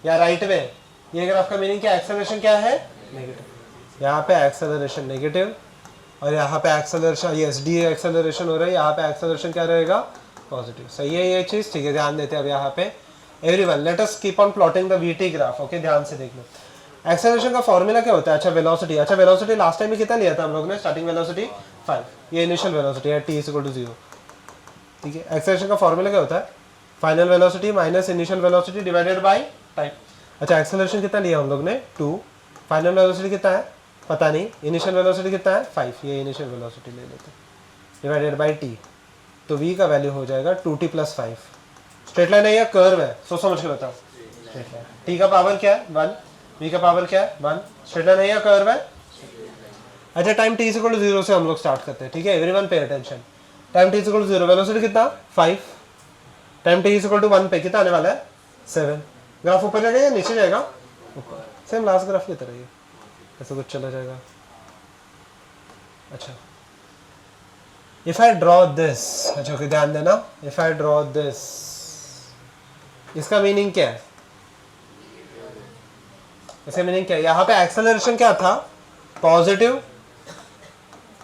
या राइट में? ये ग्राफ का मीनिंग क्या है? एक्सेलरेशन क्या है? नेगेटिव। यहाँ पे एक्सेलरेशन नेगेटिव और यहाँ पे एक्सेलरेशन, यस डी एक्सेलरेशन हो रहा है, यहाँ पे एक्सेलरेशन क्या रहेगा? पॉजिटिव। सही है ये चीज? ठीक है, ध्यान देते हैं अब यहाँ पे। Everyone let us keep on plotting the VT graph. Okay, ध्यान से देख लो। एक्सेलरेशन का फॉर्मूला क्या होता है? अच्छा वेलोसिटी। अच्छा वेलोसिटी लास्ट टाइम में कितना लिया था हम लोग ने? Starting velocity 5। ये इनिशियल वेलोसिटी है t इक्वल टू 0, ठीक है। एक्सेलरेशन का फॉर्मूला क्या होता है? Final velocity minus initial velocity divided by time. अच्छा एक्सेलरेशन कितना लिया हम लोग ने? 2। फाइनल वेलोसिटी कितना है? पता नहीं। इनिशियल वेलोसिटी कितना है? 5। ये इनिशियल वेलोसिटी ले लेते हैं डिवाइडेड बाय t। तो v का वैल्यू हो जाएगा 2t प्लस 5। स्ट्रेट लाइन है या कर्व है? सोच समझ के बताओ। Straight line. t का पावर क्या है? 1। v का पावर क्या है? 1। स्ट्रेट लाइन है या कर्व है? अच्छा टाइम t इक्वल टू 0 से हम लोग स्टार्ट करते हैं, ठीक है। Everyone pay attention. Time t equal to 0, velocity कितना? 5। टाइम t इक्वल टू 1 पे कितना आने वाला है? 7। ग्राफ ऊपर जाएगा या नीचे जाएगा? ऊपर। सेम लास्ट ग्राफ की तरह ही ऐसा कुछ चला जाएगा। अच्छा इफ आई ड्रॉ दिस, अच्छा ओके ध्यान देना, इफ आई ड्रॉ दिस, इसका मीनिंग क्या है? इसका मीनिंग क्या है? यहाँ पे एक्सेलरेशन क्या था? पॉजिटिव।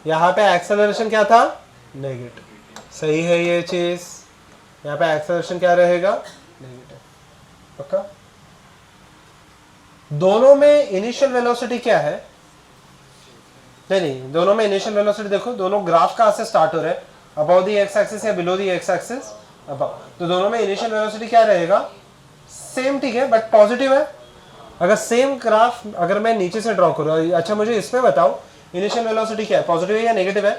यहाँ पे एक्सेलरेशन क्या था? नेगेटिव। सही है ये चीज? यहाँ पे एक्सेलरेशन क्या रहेगा? नेगेटिव। पक्का? दोनों में इनिशियल वेलोसिटी क्या है? नहीं, दोनों में इनिशियल वेलोसिटी देखो, दोनों ग्राफ कहाँ से स्टार्ट हो रहे हैं? अबव द एक्स एक्सिस या below the x axis? Above. तो दोनों में इनिशियल वेलोसिटी क्या रहेगा? सेम, ठीक है, बट पॉजिटिव है। अगर सेम ग्राफ अगर मैं नीचे से ड्रॉ करूँ, अच्छा मुझे इसमें बताओ इनिशियल वेलोसिटी क्या है? पॉजिटिव है या नेगेटिव है?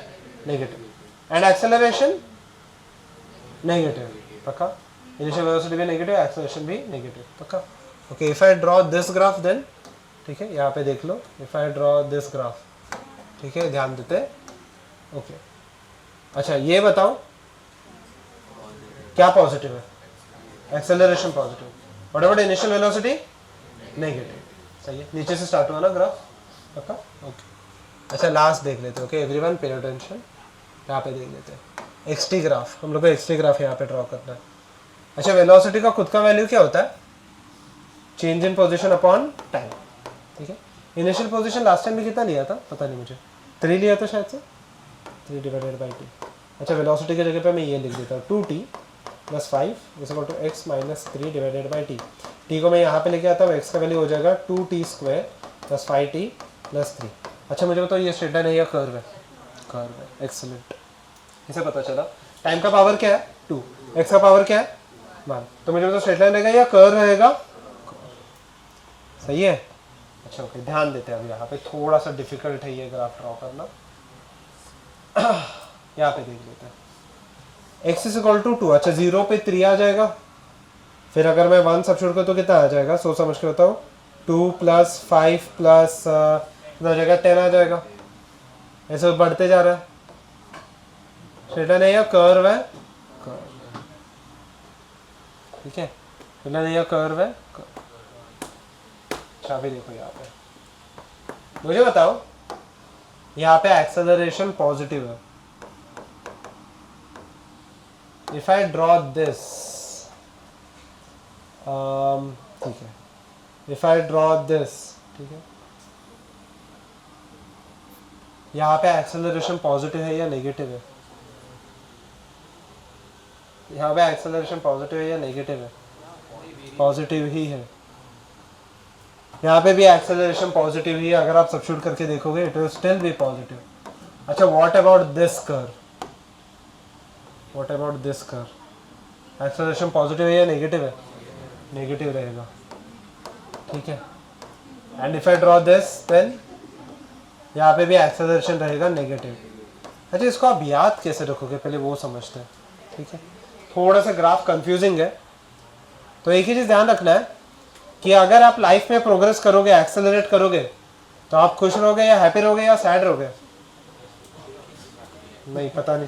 नेगेटिव। And acceleration negative. पक्का? इनिशियल वेलोसिटी भी नेगेटिव, एक्सेलरेशन भी नेगेटिव। पक्का? Okay, if I draw this graph then, ठीक है, यहाँ पे देख लो, if I draw this graph, ठीक है, ध्यान देते। ओके अच्छा ये बताओ क्या पॉजिटिव है? Acceleration positive. What about initial velocity? Negative. सही है, नीचे से स्टार्ट हुआ ना ग्राफ? पक्का? ओके अच्छा लास्ट देख लेते हैं। ओके एवरीवन पे अटेंशन, यहाँ पे देख लेते हैं एक्सटी ग्राफ। हम लोग को एक्सटी ग्राफ यहाँ पे ड्रॉ करना है। अच्छा वेलोसिटी का खुद का वैल्यू क्या होता है? Change in position upon time, ठीक है। इनिशियल पोजीशन लास्ट टाइम में कितना लिया था? पता नहीं मुझे, 3 लिया था शायद से, 3 डिवाइडेड बाई t। अच्छा वेलोसिटी की जगह पे मैं ये लिख देता हूँ 2t plus 5 is equal to x minus 3 divided by t। t को मैं यहाँ पे लेके आता हूँ, x का वैल्यू हो जाएगा 2t square plus 5t plus 3। अच्छा मुझे बताओ ये स्ट्रेट लाइन है या कर्व है? कर्व है। एक्सीलेंट, इसे पता चला। टाइम का पावर क्या है? 2। x का पावर क्या है? 1। तो मुझे बताओ स्ट्रेट लाइन रहेगा या कर्व रहेगा? सही है। अच्छा ओके ध्यान देते हैं। अब यहाँ पे थोड़ा सा डिफिकल्ट है ये ग्राफ ड्रॉ करना। यहाँ पे देख लेते हैं x इज इक्वल टू 2। अच्छा 0 पे 3 आ जाएगा, फिर अगर मैं 1 सब्स्टिट्यूट करूँ तो कितना आ जाएगा? सोच समझ के बताओ। 2 प्लस 5 प्लस कितना हो जाएगा? 10 आ जाएगा। ऐसे बढ़ते जा रहा है। स्ट्रेट लाइन है या कर्व है? कर्व, ठीक है। स्ट्रेट लाइन है या कर्व है? अच्छा अभी देखो यहाँ पे मुझे बताओ, यहाँ पे एक्सेलरेशन पॉजिटिव है, इफ आई ड्रॉ दिस, ठीक है, इफ आई ड्रॉ दिस, ठीक है, यहाँ पे एक्सेलरेशन पॉजिटिव है या नेगेटिव है? यहाँ पे एक्सेलरेशन पॉजिटिव है या नेगेटिव है? पॉजिटिव ही है। यहाँ पे भी एक्सेलरेशन पॉजिटिव ही है, अगर आप सब्स्टिट्यूट करके देखोगे it will still be positive. अच्छा, what about this curve? What about this curve? Acceleration positive है या नेगेटिव है? नेगेटिव रहेगा, ठीक है। And if I draw this then यहाँ पे भी एक्सेलरेशन रहेगा नेगेटिव। अच्छा, इसको आप याद कैसे रखोगे पहले वो समझते हैं, ठीक है। थोड़ा सा ग्राफ कंफ्यूजिंग है, तो एक ही चीज़ ध्यान रखना है कि अगर आप लाइफ में प्रोग्रेस करोगे, एक्सेलरेट करोगे, तो आप खुश रहोगे या हैप्पी रहोगे या सैड रहोगे? नहीं, पता नहीं।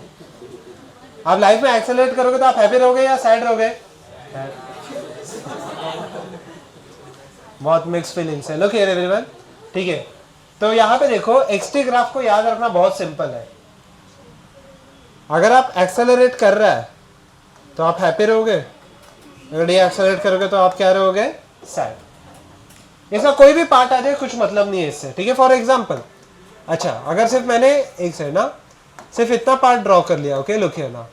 आप लाइफ में एक्सेलरेट करोगे तो आप हैप्पी रहोगे या सैड रहोगे? बहुत मिक्स फीलिंग्स है। लुक हियर एवरीवन, ठीक है। तो यहाँ पे देखो, एक्सटी ग्राफ को याद रखना बहुत सिंपल है। अगर आप एक्सेलरेट कर रहा है तो आप हैप्पी रहोगे, अगर डी एक्सेलरेट करोगे तो आप क्या रहोगे? सैड। इसका कोई भी पार्ट आ जाए कुछ मतलब नहीं है इससे, ठीक है। फॉर एग्जाम्पल, अच्छा, अगर सिर्फ मैंने एक से ना सिर्फ इतना पार्ट ड्रॉ कर लिया, ओके, लुक हियर ना,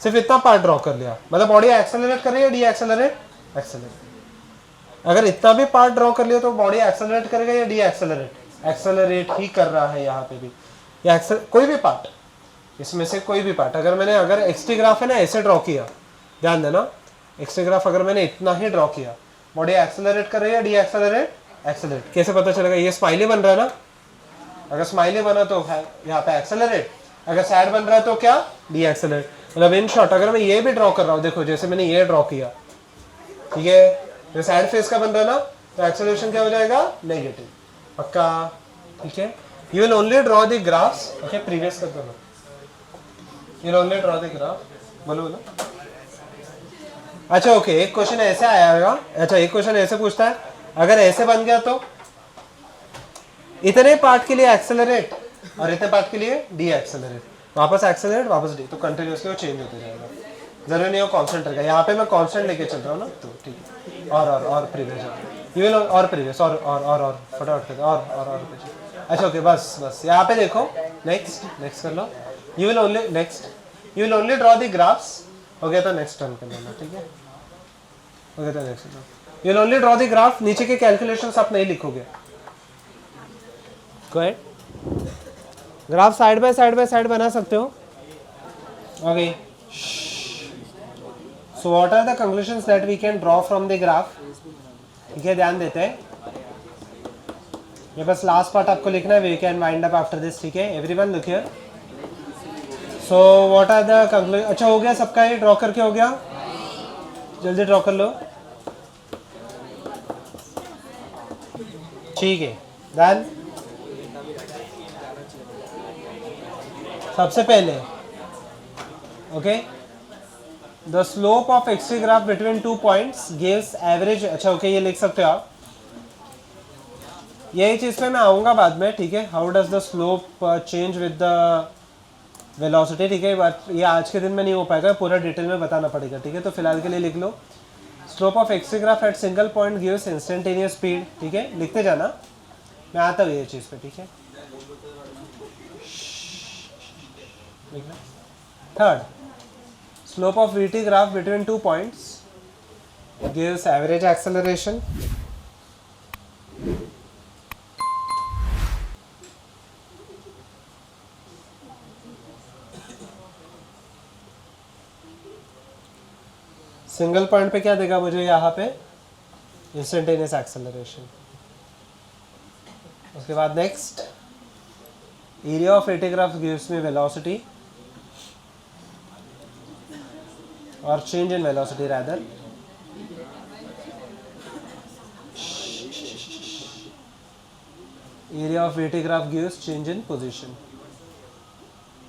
सिर्फ इतना पार्ट ड्रॉ कर लिया, मतलब बॉडी एक्सेलरेट कर रही है, डी एक्सेलरेट? एक्सेलरेट। अगर इतना भी पार्ट ड्रॉ कर लिया तो बॉडी एक्सेलरेट करेगा या डी एक्सेलरेट? एक्सेलरेट ही कर रहा है यहाँ पे भी, या कोई भी पार्ट, इसमें से कोई भी पार्ट। अगर मैंने, अगर एक्सटी ग्राफ है ना ऐसे ड्रॉ किया, ध्यान देना, एक्सटी ग्राफ अगर मैंने इतना ही ड्रॉ किया, बॉडी एक्सेलरेट कर रही है, डी एक्सेलरेट? एक्सेलरेट। कैसे पता चलेगा? ये स्माइली बन रहा है ना, अगर स्माइली बना तो यहाँ पे एक्सेलरेट, अगर सैड बन रहा है तो क्या? D accelerate. मतलब इन शॉर्ट, अगर मैं ये भी ड्रॉ कर रहा हूँ, देखो जैसे मैंने ये ड्रॉ किया, ठीक है, जो सैड फेस का बन रहा है ना, तो एक्सेलरेशन क्या हो जाएगा? नेगेटिव, पक्का, ठीक है। You will only draw the graphs, okay, previous कर दो ना, you will only draw the graph, बोलो ना। अच्छा, ओके, एक क्वेश्चन ऐसे आएगा, अच्छा एक क्वेश्चन ऐसे पूछता है, अगर ऐसे बन गया तो इतने पार्ट के लिए एक्सेलरेट और इतने पार्ट के लिए डी एक्सेलरेट, वापस एक्सेलरेट, वापस डी, तो कंटिन्यूसली वो चेंज होते जाएगा, जरूरी नहीं हो कांस्टेंट रहेगा। यहाँ पे मैं कांस्टेंट लेके चल रहा हूँ ना, तो ठीक है। और प्रीवियस, यू विल, और प्रीवियस, और फटाफट कर, और अच्छा, ओके, बस यहाँ पे देखो, नेक्स्ट कर लो। You will only, next, you will only draw the graphs, हो गया तो नेक्स्ट टर्न कर लेना, ठीक है, हो गया तो next. You will only draw the graph, नीचे के कैलकुलेशंस आप नहीं लिखोगे, go ahead. Graph side by side बना सकते हो, okay. So what are the conclusions that we can draw from the graph, ठीक है, ध्यान देते हैं। ये बस लास्ट पार्ट आपको लिखना है, we can wind up after this, ठीक है। Everyone look here. So what are the conclusion? अच्छा, हो गया सबका, ये ड्रॉ करके हो गया, जल्दी ड्रॉ कर लो, ठीक है। डन। सबसे पहले, okay, the slope of x t graph between 2 points gives average, अच्छा ओके, ये लिख सकते हो आप, यही चीज पे मैं आऊंगा बाद में, ठीक है। How does the slope change with the velocity, ठीक है, बट ये आज के दिन में नहीं हो पाएगा, पूरा डिटेल में बताना पड़ेगा, ठीक है। तो फिलहाल के लिए लिख लो, slope of x t graph at single point gives instantaneous speed, ठीक है, लिखते जाना, मैं आता हूँ ये चीज़ पे, ठीक है। Third, slope of VT graph between 2 points gives average acceleration, single point पे क्या देगा मुझे यहाँ पे? Instantaneous acceleration. उसके बाद next, area of VT graph gives me velocity or change in velocity rather, area of VT graph gives change in position.